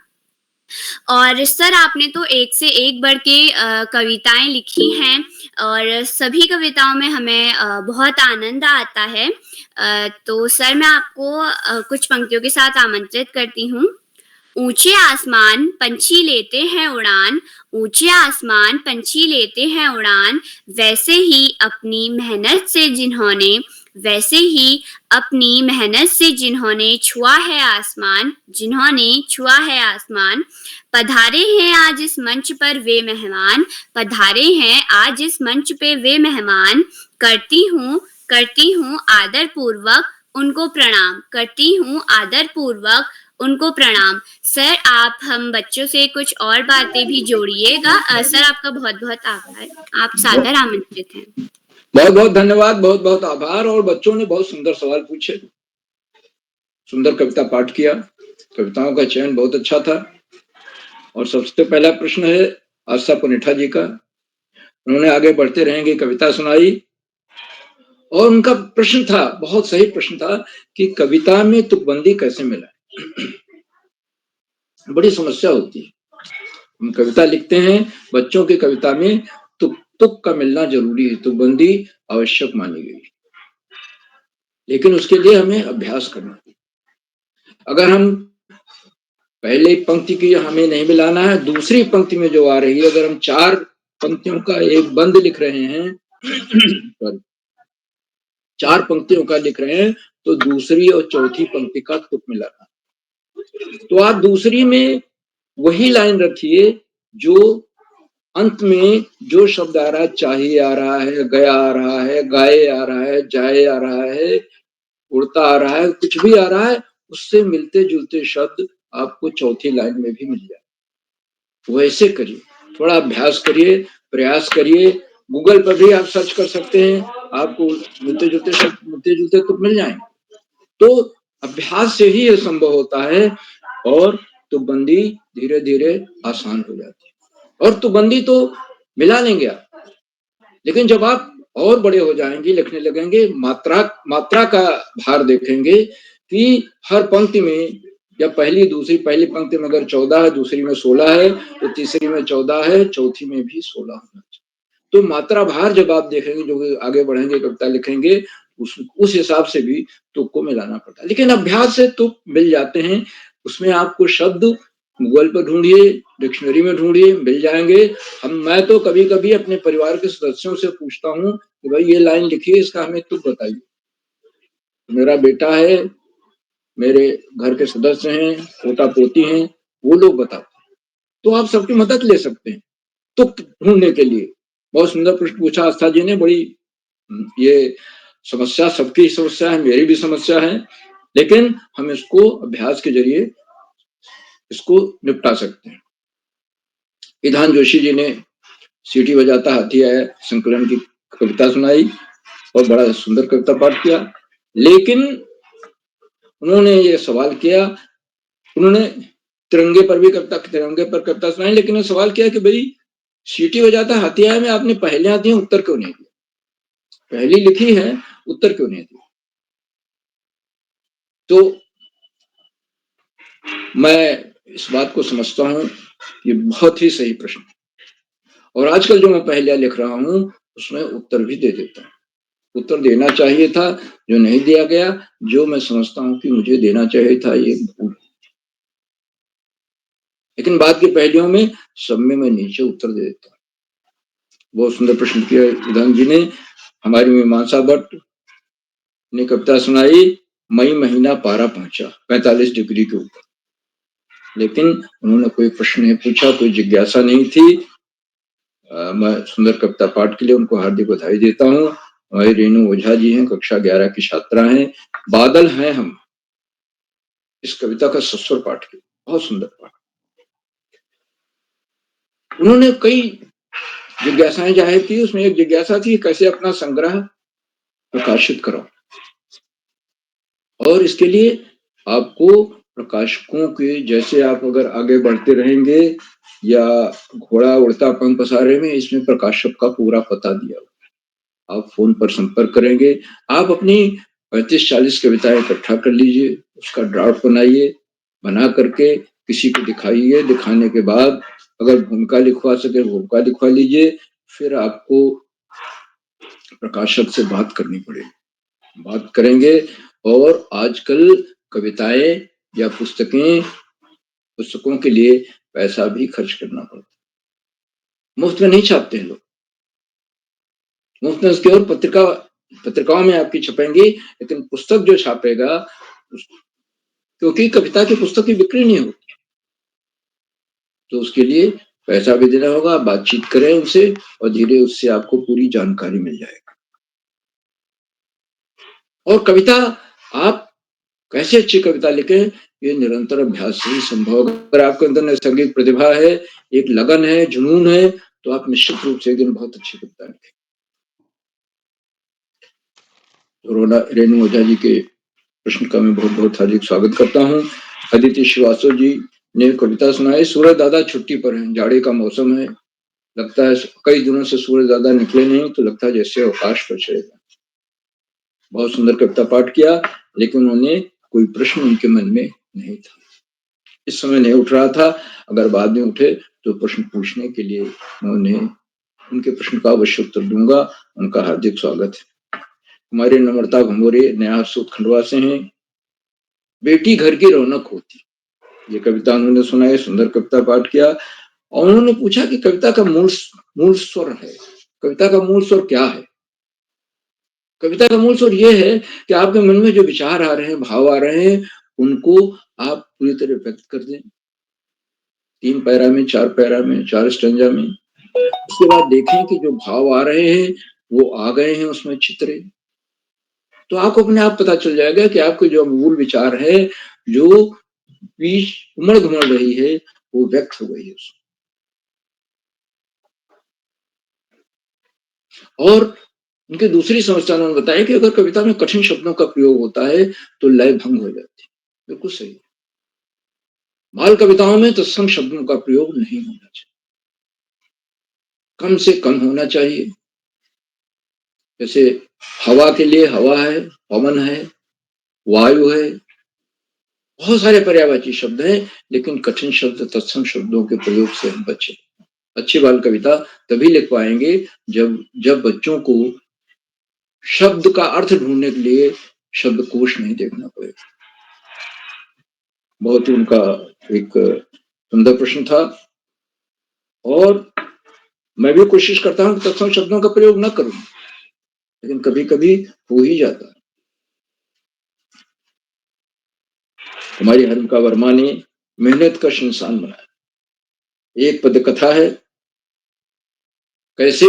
और सर आपने तो एक से एक बढ़ के कविताएं लिखी हैं और सभी कविताओं में हमें बहुत आनंद आता है। तो सर मैं आपको कुछ पंक्तियों के साथ आमंत्रित करती हूँ। ऊंचे आसमान पंछी लेते हैं उड़ान, ऊंचे आसमान पंछी लेते हैं उड़ान, वैसे ही अपनी मेहनत से जिन्होंने छुआ है आसमान, पधारे हैं आज इस मंच पर वे मेहमान, करती हूँ आदर पूर्वक उनको प्रणाम। सर आप हम बच्चों से कुछ और बातें भी जोड़िएगा। सर आपका बहुत बहुत आभार, आप सादर आमंत्रित हैं। बहुत बहुत धन्यवाद, बहुत बहुत आभार। और बच्चों ने बहुत सुंदर सवाल पूछे, सुंदर कविता पाठ किया, कविताओं का चयन बहुत अच्छा था। और सबसे पहला प्रश्न है आस्था पुनेठा जी का। उन्होंने आगे बढ़ते रहेंगे कविता सुनाई और उनका प्रश्न था, बहुत सही प्रश्न था कि कविता में तुकबंदी कैसे मिलाए। बड़ी समस्या होती है, हम कविता लिखते हैं, बच्चों की कविता में तुक का मिलना जरूरी है, तुकबंदी आवश्यक मानी गई, लेकिन उसके लिए हमें अभ्यास करना है। अगर हम पहले पंक्ति की हमें नहीं मिलाना है, दूसरी पंक्ति में जो आ रही है, अगर हम 4 पंक्तियों का एक बंद लिख रहे हैं 4 पंक्तियों का लिख रहे हैं, तो दूसरी और चौथी पंक्ति का तुक मिलाना। तो आप दूसरी में वही लाइन रखिए जो अंत में जो शब्द आ रहा है, चाहिए आ रहा है, गया आ रहा है, गाये आ रहा है, जाए आ रहा है, उड़ता आ रहा है, कुछ भी आ रहा है, उससे मिलते जुलते शब्द आपको चौथी लाइन में भी मिल जाए। वैसे करिए, थोड़ा अभ्यास करिए, प्रयास करिए। गूगल पर भी आप सर्च कर सकते हैं, आपको मिलते जुलते शब्द मिलते जुलते तो मिल जाएंगे। तो अभ्यास से ही ये संभव होता है और तुकबंदी धीरे धीरे आसान हो जाती है। और तुकबंदी तो मिला लेंगे आप, लेकिन जब आप और बड़े हो जाएंगे, लिखने लगेंगे, मात्रा का भार देखेंगे कि हर पंक्ति में या पहली पंक्ति में अगर 14 है, दूसरी में 16 है, तो तीसरी में 14 है, चौथी में भी 16 होना चाहिए। तो मात्रा भार जब आप देखेंगे, जो आगे बढ़ेंगे, कविता लिखेंगे, उस हिसाब से भी तुक को मिलाना पड़ता है। लेकिन अभ्यास से तुक मिल जाते हैं। उसमें आपको शब्द गूगल पर ढूंढिए, डिक्शनरी में ढूंढिए, मिल जाएंगे। मैं तो कभी कभी अपने परिवार के सदस्यों से पूछता हूँ कि भाई ये लाइन लिखिए, इसका हमें तुक बताइए। मेरा बेटा है, मेरे घर के सदस्य हैं, पोता पोती हैं, वो लोग बताते हैं। तो आप सबकी मदद ले सकते हैं तुक ढूंढने के लिए। बहुत सुंदर प्रश्न पूछा आस्था जी ने। बड़ी ये समस्या सबकी समस्या है, मेरी भी समस्या है, लेकिन हम इसको अभ्यास के जरिए इसको निपटा सकते हैं। विधान जोशी जी ने सीटी बजाता हाथी आया संकलन की कविता सुनाई और बड़ा सुंदर कविता पाठ किया। लेकिन उन्होंने ये सवाल किया, उन्होंने तिरंगे पर कविता सुनाई, लेकिन सवाल किया कि भाई सीटी बजाता हाथी आया में आपने पहलियां दी, उत्तर क्यों नहीं दिया? पहली लिखी है, उत्तर क्यों नहीं दिया? तो मैं इस बात को समझता हूं, ये बहुत ही सही प्रश्न है। और आजकल जो मैं पहलियां लिख रहा हूं उसमें उत्तर भी दे देता हूं। उत्तर देना चाहिए था, जो नहीं दिया गया, जो मैं समझता हूं कि मुझे देना चाहिए था, ये भूल। लेकिन बाद की पहलियों में सब में मैं नीचे उत्तर दे देता हूं। बहुत सुंदर प्रश्न किया विधान जी ने। हमारी मीमांसा भट्ट ने कविता सुनाई, मई महीना पारा पहुंचा 45 डिग्री के ऊपर, लेकिन उन्होंने कोई प्रश्न नहीं पूछा, कोई जिज्ञासा नहीं थी। मैं सुंदर कविता पाठ के लिए उनको हार्दिक बधाई देता हूँ। हमारी रेणु ओझा जी हैं, कक्षा 11 की छात्रा हैं। बादल हैं हम, इस कविता का सस्वर पाठ किया, बहुत सुंदर पाठ। उन्होंने कई जिज्ञासाएं जाहिर की। उसमें एक जिज्ञासा थी कैसे अपना संग्रह प्रकाशित करो, और इसके लिए आपको प्रकाशकों के जैसे आप अगर आगे बढ़ते रहेंगे या घोड़ा उड़ता पंख पसारे में, इसमें प्रकाशक का पूरा पता दिया। आप फोन पर संपर्क करेंगे, आप अपनी 35-40 कविताएं इकट्ठा कर लीजिए, उसका ड्राफ्ट बनाइए, बना करके किसी को दिखाइए। दिखाने के बाद अगर भूमिका लिखवा सके भूमिका लिखवा लीजिए। फिर आपको प्रकाशक से बात करनी पड़ेगी, बात करेंगे। और आजकल कविताएं या पुस्तकों के लिए पैसा भी खर्च करना पड़ता है, मुफ्त में नहीं छापते हैं लोग। मुफ्त में उसके और पत्रिकाओं में आपकी छपेंगी, लेकिन पुस्तक जो छापेगा, क्योंकि कविता की पुस्तक की बिक्री नहीं होती, तो उसके लिए पैसा भी देना होगा। बातचीत करें उनसे और धीरे उससे आपको पूरी जानकारी मिल जाएगी। और कविता आप कैसे अच्छी कविता लिखें, ये निरंतर अभ्यास से ही संभव। अगर आपके अंदर नैसर्गिक प्रतिभा है, एक लगन है, जुनून है, तो आप निश्चित रूप से एक दिन बहुत अच्छी कविता लिखें। रेणु ओझा जी के प्रश्न का मैं बहुत बहुत हार्दिक स्वागत करता हूँ। अदिति श्रीवास्तव जी ने कविता सुनाई। सूरज दादा छुट्टी पर हैं, जाड़े का मौसम है, लगता है कई दिनों से सूरज दादा निकले नहीं, तो लगता है जैसे अवकाश पर चले गए। बहुत सुंदर कविता पाठ किया, लेकिन उन्होंने कोई प्रश्न उनके मन में नहीं था, इस समय नहीं उठ रहा था। अगर बाद में उठे तो प्रश्न पूछने के लिए मैं उन्हें उनके प्रश्न का अवश्य उत्तर दूंगा। उनका हार्दिक स्वागत है। हमारे नम्रता घमोरे नया सूत खंडवा से हैं। बेटी घर की रौनक होती, ये कविता उन्होंने सुनाई, सुंदर कविता पाठ किया। और उन्होंने पूछा कि कविता का मूल स्वर है, कविता का मूल स्वर क्या है। कविता का मूल स्वर ये है कि आपके मन में जो विचार आ रहे हैं, भाव आ रहे हैं, उनको आप पूरी तरह व्यक्त कर दें, 3 पैरा में, 4 पैरा में, 4 स्टैंजा में। उसके बाद देखें कि जो भाव आ रहे हैं वो आ गए हैं उसमें चित्रे, तो आपको अपने आप पता चल जाएगा कि आपके जो मूल विचार है, जो बीच उमड़ घुमड़ रही है, वो व्यक्त हो गई है उसमें। और उनकी दूसरी समस्या उन्होंने बताया कि अगर कविता में कठिन शब्दों का प्रयोग होता है तो लय भंग हो जाती है। बिल्कुल सही। बाल कविताओं में तत्सम शब्दों का प्रयोग नहीं होना चाहिए, कम से कम होना चाहिए। जैसे हवा के लिए हवा है, पवन है, वायु है, बहुत सारे पर्यायवाची शब्द हैं, लेकिन कठिन शब्द तत्सम शब्दों के प्रयोग से हम बचे। अच्छी बाल कविता तभी लिख पाएंगे जब बच्चों को शब्द का अर्थ ढूंढने के लिए शब्दकोश नहीं देखना पड़ेगा। बहुत ही उनका एक सुंदर प्रश्न था। और मैं भी कोशिश करता हूं कि तत्सम शब्दों का प्रयोग न करूं, लेकिन कभी कभी हो ही जाता है। हमारी हरिका वर्मा ने मेहनत का इंसान बनाया। एक पद कथा है, कैसे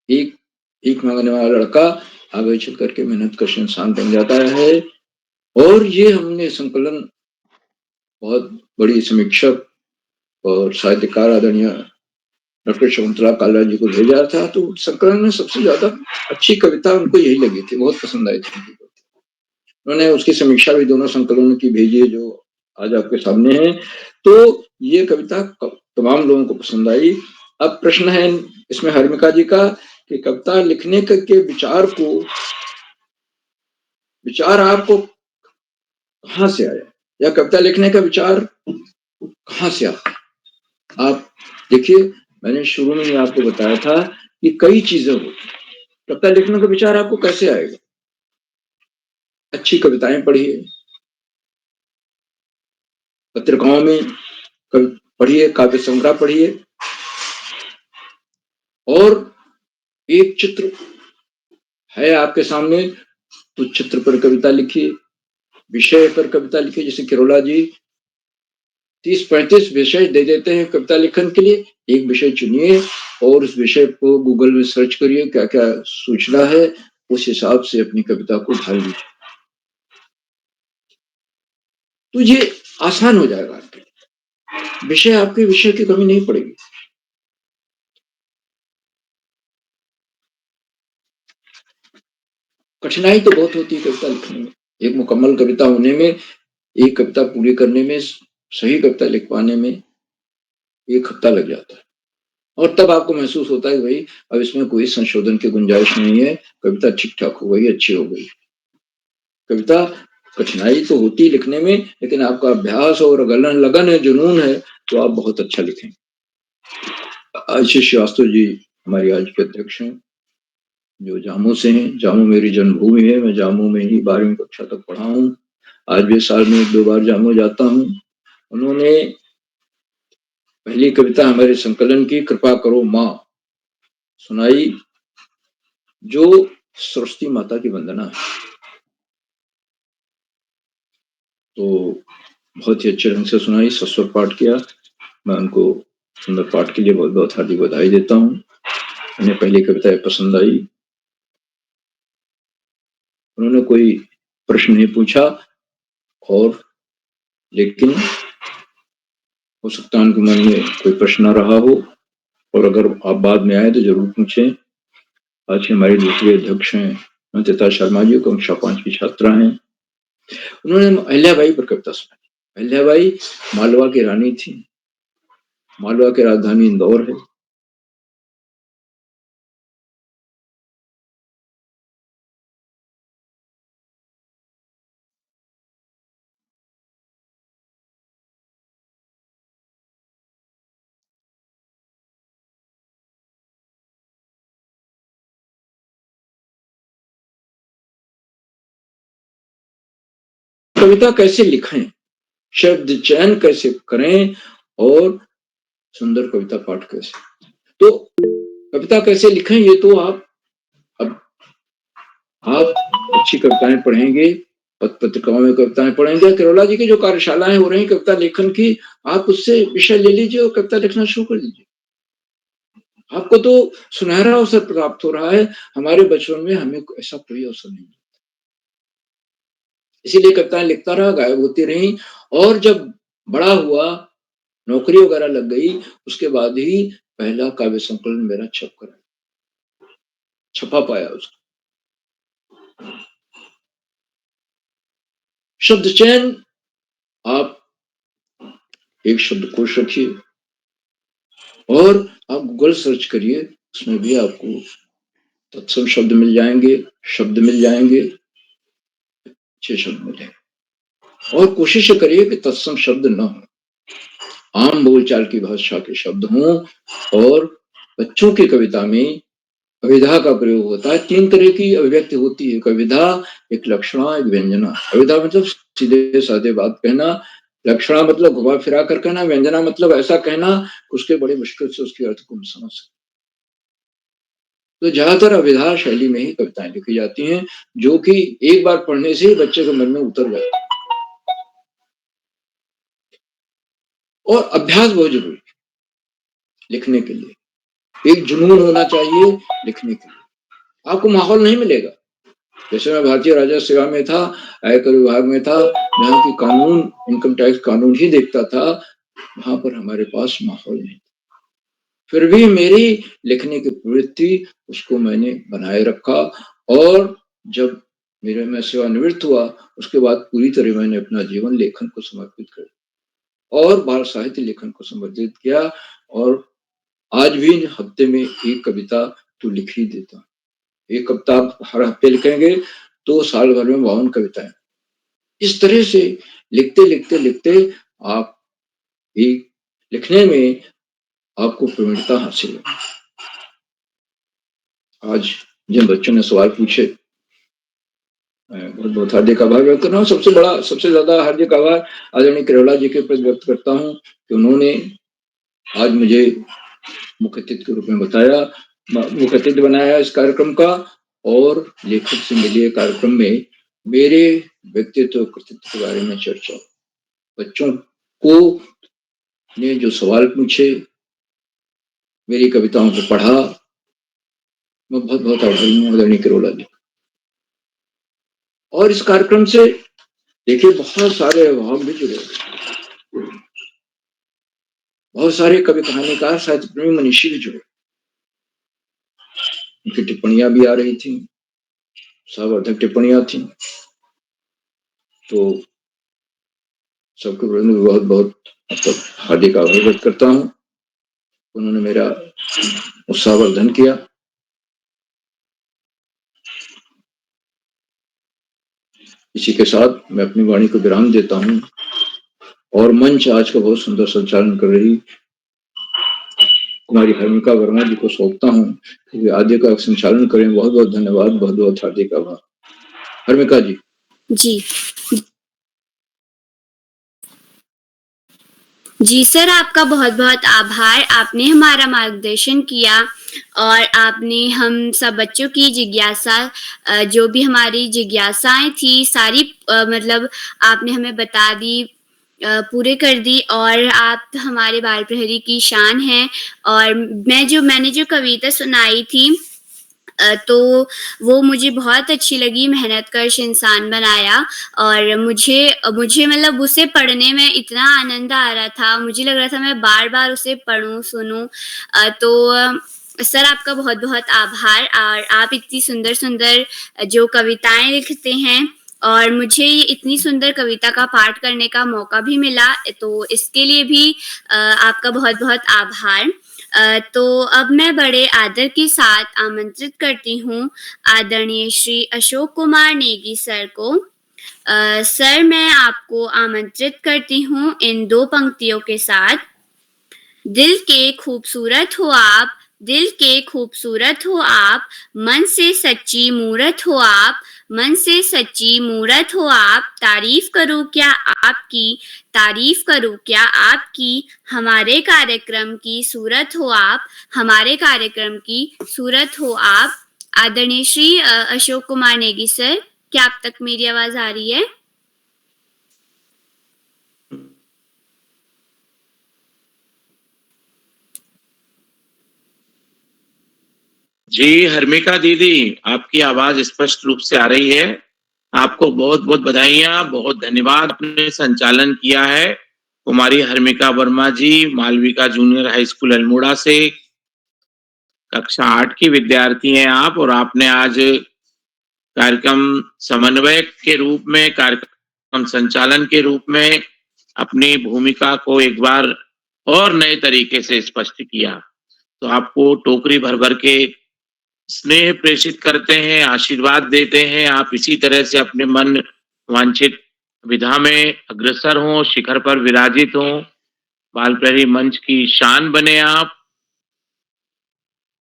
एक मांगने वाला लड़का आगे चल करके मेहनत का इंसान बन जाता है। और ये हमने संकलन बहुत बड़ी समीक्षक और साहित्यकार आदरणीय डॉक्टर शकुंतला कालरा जी को भेजा था, तो संकलन में सबसे ज्यादा अच्छी कविता उनको यही लगी थी, बहुत पसंद आई थी। उन्होंने उसकी समीक्षा भी दोनों संकलनों की भेजी है, जो आज आपके सामने है। तो ये कविता तमाम लोगों को पसंद आई। अब प्रश्न है इसमें हर्मिका जी का कि कविता लिखने के विचार आपको कहाँ से आया, या कविता लिखने का विचार कहाँ से आता। आप देखिए, मैंने शुरू में ही आपको बताया था कि कई चीजें होती। कविता लिखने का विचार आपको कैसे आएगा? अच्छी कविताएं पढ़िए, पत्रिकाओं में पढ़िए, काव्य संग्रह पढ़िए, और एक चित्र है आपके सामने तो चित्र पर कविता लिखिए, विषय पर कविता लिखिए। जैसे किरोला जी 30-35 विषय दे देते हैं कविता लेखन के लिए। एक विषय चुनिए और उस विषय को गूगल में सर्च करिए, क्या क्या सूचना है, उस हिसाब से अपनी कविता को ढाल लीजिए, तो ये आसान हो जाएगा आपके लिए। आपके विषय की कमी नहीं पड़ेगी। कठिनाई तो बहुत होती है कविता लिखने में। एक मुकम्मल कविता होने में, एक कविता पूरी करने में, सही कविता लिख पाने में 1 हफ्ता लग जाता है, और तब आपको महसूस होता है भाई अब इसमें कोई संशोधन की गुंजाइश नहीं है, कविता ठीक ठाक हो गई, अच्छी हो गई। कविता कठिनाई तो होती है लिखने में, लेकिन आपका अभ्यास और लगन है, जुनून है, तो आप बहुत अच्छा लिखेंगे। आशीष श्रीवास्तव जी हमारे आज के अध्यक्ष हैं, जो जामू से हैं। जामू मेरी जन्मभूमि है, मैं जामू में ही 12वीं कक्षा तक पढ़ा हूँ। आज भी साल में 1-2 बार जामू जाता हूँ। उन्होंने पहली कविता हमारे संकलन की कृपा करो माँ सुनाई, जो सरस्वती माता की वंदना है। तो बहुत ही अच्छे ढंग से सुनाई, सस्वर पाठ किया। मैं उनको सुंदर पाठ के लिए बहुत बहुत हार्दिक बधाई देता हूँ। उन्हें पहली कविता पसंद आई। उन्होंने कोई प्रश्न नहीं पूछा, और लेकिन हो सकता है उनके मन में कोई प्रश्न ना रहा हो, और अगर आप बाद में आए तो जरूर पूछें। आज के हमारे दूसरे अध्यक्ष हैं अनिता शर्मा जी, कक्षा 5 की छात्रा हैं। उन्होंने अहिल्याबाई पर कविता सुनाई। अहिल्याबाई मालवा की रानी थी। मालवा की राजधानी इंदौर है। कविता कैसे लिखें, शब्द चयन कैसे करें, और सुंदर कविता पाठ कैसे, तो कविता कैसे लिखें ये तो आप अच्छी कविताएं पढ़ेंगे, पत्रिकाओं में कविताएं पढ़ेंगे। केरोला जी की जो कार्यशालाएं हो रही कविता लेखन की, आप उससे विषय ले लीजिए और कविता लिखना शुरू कर दीजिए। आपको तो सुनहरा अवसर प्राप्त हो रहा है। हमारे बचपन में हमें ऐसा कोई अवसर नहीं, इसीलिए कविताएं लिखता रहा, गायब होती रही। और जब बड़ा हुआ, नौकरी वगैरह लग गई, उसके बाद ही पहला काव्य संकलन मेरा छपा पाया उसको। शब्द चयन, आप एक शब्दकोश रखिए और आप गूगल सर्च करिए, उसमें भी आपको तत्सम शब्द मिल जाएंगे, अच्छे शब्द मिल जाएंगे। और कोशिश करिए कि तत्सम शब्द न हो, आम बोलचाल की भाषा के शब्द हों। और बच्चों की कविता में अभिधा का प्रयोग होता है। 3 तरह की अभिव्यक्ति होती है, कविधा, एक लक्षणा, एक व्यंजना। अभिधा मतलब सीधे साधे बात कहना, लक्षणा मतलब घुमा फिरा कर कहना, व्यंजना मतलब ऐसा कहना उसके बड़े मुश्किल से उसके अर्थ को हम समझ सकते। तो ज्यादातर अभिधा शैली में ही कविताएं लिखी जाती हैं, जो कि एक बार पढ़ने से ही बच्चे के मन में उतर जाती है। और अभ्यास बहुत जरूरी है लिखने के लिए, एक जुनून होना चाहिए लिखने के लिए। आपको माहौल नहीं मिलेगा। जैसे मैं भारतीय राजस्व सेवा में था, आयकर विभाग में था, जहाँ की कानून, इनकम टैक्स कानून ही देखता था, वहां पर हमारे पास माहौल नहीं था। फिर भी मेरी लिखने की प्रवृत्ति, उसको मैंने बनाए रखा। और जब मैं सेवानिवृत्त हुआ, उसके बाद पूरी तरह मैंने अपना जीवन लेखन को समर्पित कर और बाल साहित्य लेखन को समर्पित किया। और आज भी हफ्ते में 1 कविता तो लिख ही देता। 1 कविता हर हफ्ते लिखेंगे तो साल भर में 52 कविताएं। इस तरह से लिखते आप एक लिखने में आपको प्रवीणता हासिल है। आज जिन बच्चों ने सवाल पूछे, मैं बहुत बहुत हार्दिक आभार व्यक्त कर रहा हूँ। सबसे ज्यादा हार्दिक आभार आदरणीय केरोला जी के प्रति व्यक्त करता हूँ कि उन्होंने आज मुझे मुख्य अतिथि के रूप में मुख्य अतिथि बनाया इस कार्यक्रम का। और लेखक से मिलिए कार्यक्रम में मेरे व्यक्तित्व कृतित्व के बारे में चर्चा, बच्चों को ने जो सवाल पूछे, मेरी कविताओं को पढ़ा, मैं बहुत बहुत आभारी हूँ आदरणीय किरोला जी। और इस कार्यक्रम से देखिए बहुत सारे अभाव भी जुड़े, बहुत सारे कवि कहानीकार साहित्य प्रेमी मनीषी भी जुड़े, उनकी टिप्पणियां भी आ रही थी, सावर्धक टिप्पणियां थी। तो सबके विरुद्ध बहुत बहुत हार्दिक आभार व्यक्त करता हूँ। उन्होंने मेरा उत्साहवर्धन किया। इसी के साथ मैं अपनी वाणी को विराम देता हूँ और मंच आज का बहुत सुंदर संचालन कर रही कुमारी हर्मिका वर्मा जी को सौंपता हूँ कि आगे का संचालन करें। बहुत बहुत धन्यवाद, बहुत बहुत हार्दिक आभार। हर्मिका जी। जी सर, आपका बहुत बहुत आभार। आपने हमारा मार्गदर्शन किया और आपने हम सब बच्चों की जिज्ञासा, जो भी हमारी जिज्ञासाएं थी सारी मतलब आपने हमें बता दी, पूरे कर दी। और आप हमारे बाल प्रहरी की शान हैं। और मैंने जो कविता सुनाई थी तो वो मुझे बहुत अच्छी लगी। मेहनतकश इंसान बनाया और मुझे मतलब उसे पढ़ने में इतना आनंद आ रहा था, मुझे लग रहा था मैं बार-बार उसे पढूँ, सुनूँ। तो सर आपका बहुत-बहुत आभार। और आप इतनी सुंदर-सुंदर जो कविताएँ लिखते हैं और मुझे ये इतनी सुंदर कविता का पाठ करने का मौका भी मिला, तो इसके लिए भी आपका बहुत-बहुत आभार। तो अब मैं बड़े आदर के साथ आमंत्रित करती हूँ आदरणीय श्री अशोक कुमार नेगी सर को। सर, मैं आपको आमंत्रित करती हूँ इन 2 पंक्तियों के साथ। दिल के खूबसूरत हो आप, दिल के खूबसूरत हो आप, मन से सच्ची मूरत हो आप, मन से सच्ची मूरत हो आप, तारीफ करूँ क्या आपकी, तारीफ करूँ क्या आपकी, हमारे कार्यक्रम की सूरत हो आप, हमारे कार्यक्रम की सूरत हो आप। आदरणीय श्री अशोक कुमार नेगी सर, क्या आप तक मेरी आवाज आ रही है? जी हर्मिका दीदी, आपकी आवाज स्पष्ट रूप से आ रही है। आपको बहुत बहुत बधाइयां, बहुत धन्यवाद। आपने संचालन किया है। कुमारी Harmika Verma ji, Malvika junior high school Almora से कक्षा 8 की विद्यार्थी हैं आप, और आपने आज कार्यक्रम समन्वयक के रूप में, कार्यक्रम संचालन के रूप में अपनी भूमिका को एक बार और नए तरीके से स्पष्ट किया। तो आपको टोकरी भर भर के स्नेह प्रेषित करते हैं, आशीर्वाद देते हैं। आप इसी तरह से अपने मन वांछित विधा में अग्रसर हों, शिखर पर विराजित हों, बाल प्रहरी मंच की शान बने आप।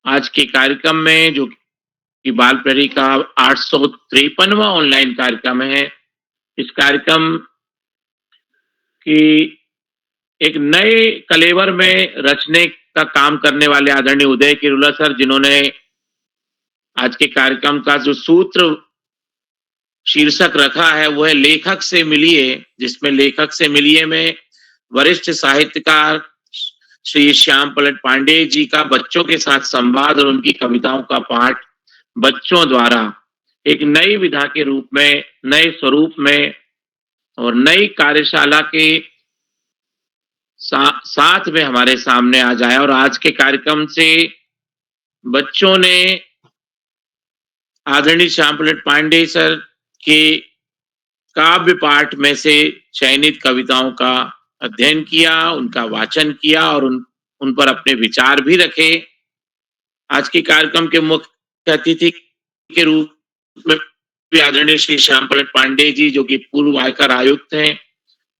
आज के कार्यक्रम में जो कि बाल प्रहरी का 853वां ऑनलाइन कार्यक्रम है, इस कार्यक्रम की एक नए कलेवर में रचने का काम करने वाले आदरणीय उदय किरोला सर, जिन्होंने आज के कार्यक्रम का जो सूत्र शीर्षक रखा है वो है लेखक से मिलिए, जिसमें लेखक से मिलिए में वरिष्ठ साहित्यकार श्री श्याम पलट पांडे जी का बच्चों के साथ संवाद और उनकी कविताओं का पाठ बच्चों द्वारा एक नई विधा के रूप में, नए स्वरूप में और नई कार्यशाला के साथ में हमारे सामने आ जाए। और आज के कार्यक्रम से बच्चों ने आदरणीय श्याम पलट पांडे सर के काव्य पाठ में से चयनित कविताओं का अध्ययन किया, उनका वाचन किया और उन पर अपने विचार भी रखे। आज के कार्यक्रम के मुख्य अतिथि के रूप में आदरणीय श्री श्याम पलट पांडे जी, जो कि पूर्व आयकर आयुक्त हैं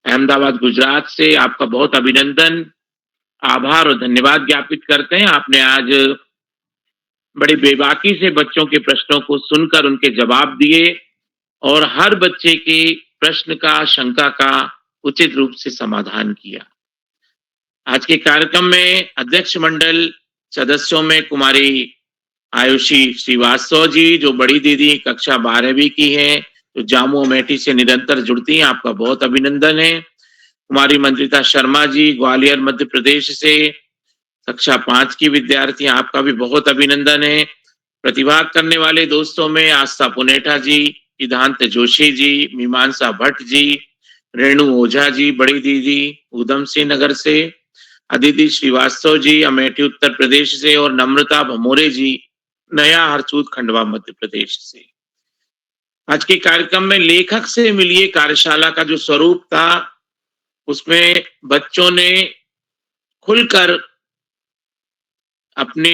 अहमदाबाद गुजरात से, आपका बहुत अभिनंदन, आभार और धन्यवाद ज्ञापित करते हैं। आपने आज बड़ी बेबाकी से बच्चों के प्रश्नों को सुनकर उनके जवाब दिए और हर बच्चे के प्रश्न का, शंका का उचित रूप से समाधान किया। आज के कार्यक्रम में अध्यक्ष मंडल सदस्यों में कुमारी आयुषी श्रीवास्तव जी, जो बड़ी दीदी कक्षा 12वीं की हैं, जो जामू अमेठी से निरंतर जुड़ती हैं, आपका बहुत अभिनंदन है। कुमारी मंत्रिता शर्मा जी ग्वालियर मध्य प्रदेश से, कक्षा 5 की विद्यार्थी, आपका भी बहुत अभिनंदन है। प्रतिभाग करने वाले दोस्तों में आस्था पुनेठा जी, सिद्धांत जोशी जी, मीमांसा भट्ट जी, रेणु ओझा जी बड़ी दीदी ऊधम सिंह नगर से, अदिति श्रीवास्तव जी अमेठी उत्तर प्रदेश से और नम्रता भमोरे जी नया हरसूद खंडवा मध्य प्रदेश से। आज के कार्यक्रम में लेखक से मिलिए कार्यशाला का जो स्वरूप था उसमें बच्चों ने खुलकर अपने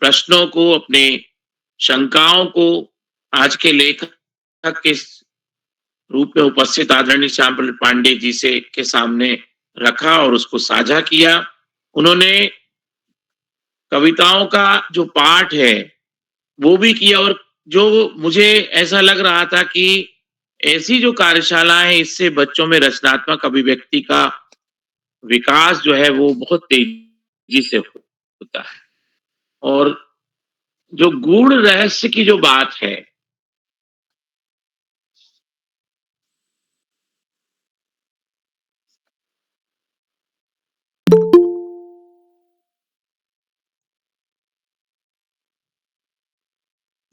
प्रश्नों को, अपने शंकाओं को आज के लेखक के रूप में उपस्थित आदरणीय श्याम प्रसाद पांडे जी से के सामने रखा और उसको साझा किया। उन्होंने कविताओं का जो पाठ है वो भी किया और जो मुझे ऐसा लग रहा था कि ऐसी जो कार्यशाला है इससे बच्चों में रचनात्मक अभिव्यक्ति का विकास जो है वो बहुत तेजी से होता है। और जो गूढ़ रहस्य की जो बात है,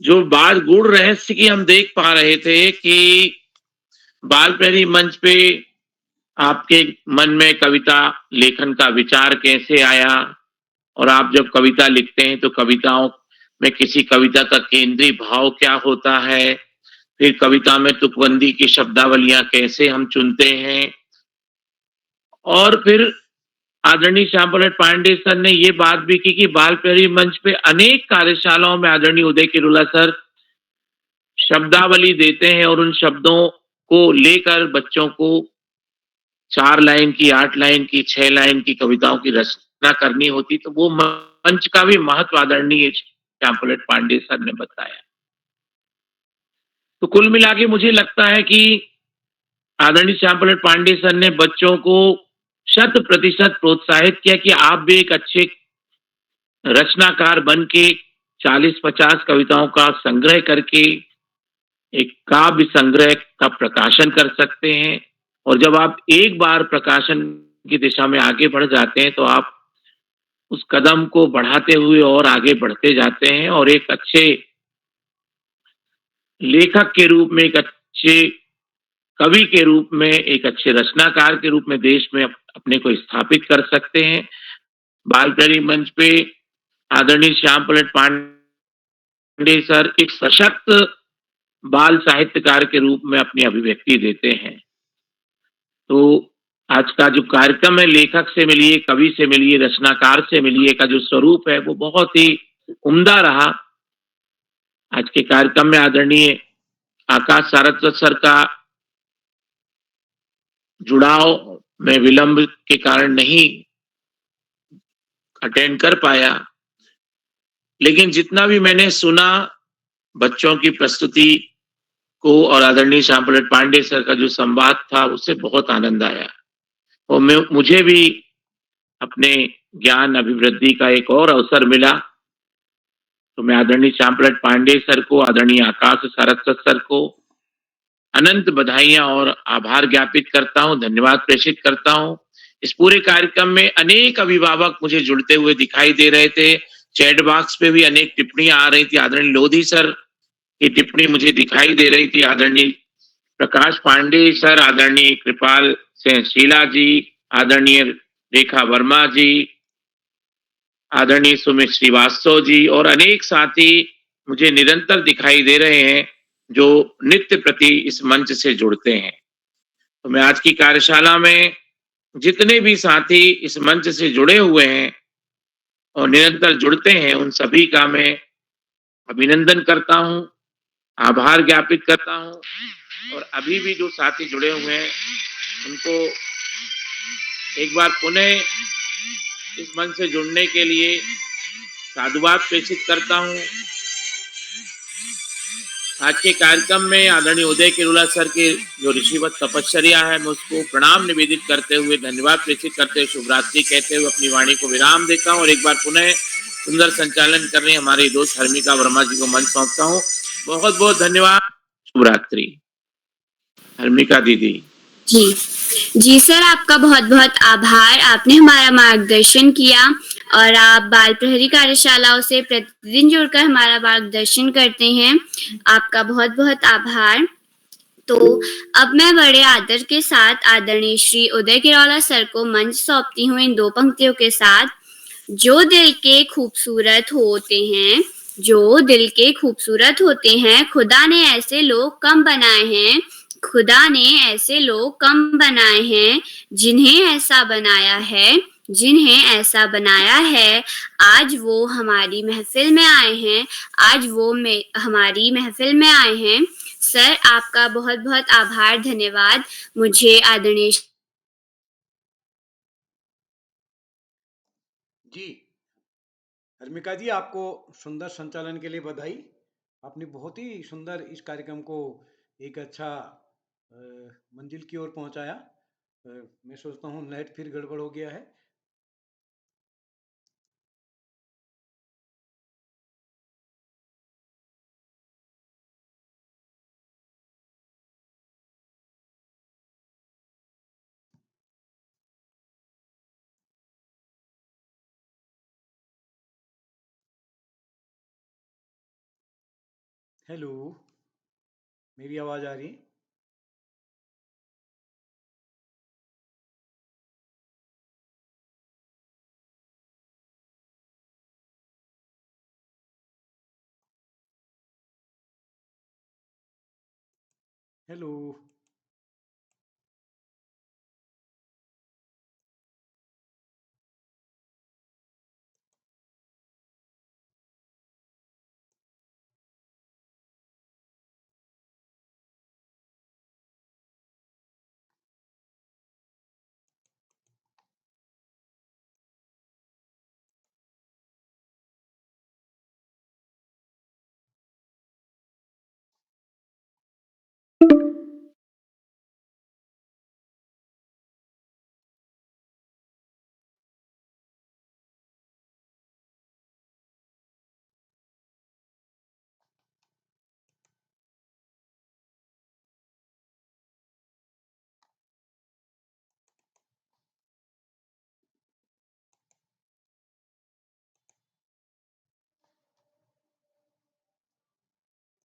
जो बात गूढ़ रहस्य की हम देख पा रहे थे कि बाल प्रहरी मंच पे आपके मन में कविता लेखन का विचार कैसे आया, और आप जब कविता लिखते हैं तो कविताओं में किसी कविता का केंद्रीय भाव क्या होता है, फिर कविता में तुकबंदी की शब्दावलियां कैसे हम चुनते हैं, और फिर आदरणीय श्याम प्रसाद पांडे सर ने ये बात भी की कि बाल प्रहरी मंच पे अनेक कार्यशालाओं में आदरणीय उदय किरुला सर शब्दावली देते हैं और उन शब्दों को लेकर बच्चों को 4 लाइन की, 8 लाइन की, 6 लाइन की कविताओं की रचना करनी होती, तो वो मंच का भी महत्व आदरणीय श्याम प्रसाद पांडे सर ने बताया। तो कुल मिला के मुझे लगता है कि आदरणीय श्याम प्रसाद पांडे सर ने बच्चों को 100% प्रोत्साहित किया कि आप भी एक अच्छे रचनाकार बन के 40-50 कविताओं का संग्रह करके एक काव्य संग्रह का प्रकाशन कर सकते हैं। और जब आप एक बार प्रकाशन की दिशा में आगे बढ़ जाते हैं तो आप उस कदम को बढ़ाते हुए और आगे बढ़ते जाते हैं और एक अच्छे लेखक के रूप में, एक अच्छे कवि के रूप में, एक अच्छे रचनाकार के रूप में देश में अपने को स्थापित कर सकते हैं। बाल प्रहरी मंच पे आदरणीय श्याम प्रसाद पांडे सर एक सशक्त बाल साहित्यकार के रूप में अपनी अभिव्यक्ति देते हैं। तो आज का जो कार्यक्रम है लेखक से मिलिए, कवि से मिलिए, रचनाकार से मिलिए का जो स्वरूप है वो बहुत ही उम्दा रहा। आज के कार्यक्रम में आदरणीय आकाश सारस्वत सर का जुड़ाव में विलंब के कारण नहीं अटेंड कर पाया, लेकिन जितना भी मैंने सुना बच्चों की प्रस्तुति को और आदरणीय श्याम प्रसाद पांडे सर का जो संवाद था उससे बहुत आनंद आया और मुझे भी अपने ज्ञान अभिवृद्धि का एक और अवसर मिला। तो मैं आदरणीय श्याम प्रसाद पांडे सर को, आदरणीय आकाश सारस्वत सर को अनंत बधाइयां और आभार ज्ञापित करता हूं, धन्यवाद प्रेषित करता हूं। इस पूरे कार्यक्रम में अनेक अभिभावक मुझे जुड़ते हुए दिखाई दे रहे थे। चैट बॉक्स पे भी अनेक टिप्पणियां आ रही थी। आदरणीय लोधी सर की टिप्पणी मुझे दिखाई दे रही थी, आदरणीय प्रकाश पांडे सर, आदरणीय कृपाल सिंह शीला जी, आदरणीय रेखा वर्मा जी, आदरणीय सुमित श्रीवास्तव जी और अनेक साथी मुझे निरंतर दिखाई दे रहे हैं जो नित्य प्रति इस मंच से जुड़ते हैं। तो मैं आज की कार्यशाला में जितने भी साथी इस मंच से जुड़े हुए हैं और निरंतर जुड़ते हैं उन सभी का मैं अभिनंदन करता हूं, आभार ज्ञापित करता हूं। और अभी भी जो साथी जुड़े हुए हैं उनको एक बार पुनः इस मंच से जुड़ने के लिए साधुवाद प्रेषित करता हूं। आज के कार्यक्रम में आदरणीय उदय किरुला सर के जो ऋषिवत तपश्चर्या है मैं उसको प्रणाम निवेदित करते हुए, धन्यवाद प्रेषित करते हुए, शुभरात्रि कहते हुए अपनी वाणी को विराम देता हूं और एक बार पुनः सुंदर संचालन कर रहे हमारे दोस्त हर्मिका वर्मा जी को मंच सौंपता हूं। बहुत बहुत धन्यवाद, शुभरात्रि। हर्मिका दीदी। जी। जी सर, आपका बहुत-बहुत आभार। आपने हमारा मार्गदर्शन किया और आप बाल प्रहरी कार्यशालाओं से प्रतिदिन जुड़कर हमारा मार्गदर्शन करते हैं। आपका बहुत-बहुत आभार। तो अब मैं बड़े आदर के साथ आदरणीय श्री उदय किरौला सर को मंच सौंपती हूँ इन 2 पंक्तियों के साथ। जो दिल के खूबसूरत होते हैं, जो दिल के खूबसूरत होते हैं, खुदा ने ऐसे लोग कम बनाए हैं, खुदा ने ऐसे लोग कम बनाए हैं, जिन्हें ऐसा बनाया है, जिन्हें ऐसा बनाया है, आज वो हमारी महफ़िल में आए हैं, आज वो हमारी महफ़िल में आए हैं। सर, आपका बहुत-बहुत आभार, धन्यवाद। मुझे आदरणीय जी, हर्मिका जी, आपको सुंदर संचालन के लिए बधाई। आपने बहुत ही सुंदर इस कार्यक्रम को एक अच्छा मंजिल की ओर पहुंचाया। मैं सोचता हूँ नेट फिर गड़बड़ हो गया है। हेलो, मेरी आवाज आ रही है? हेलो।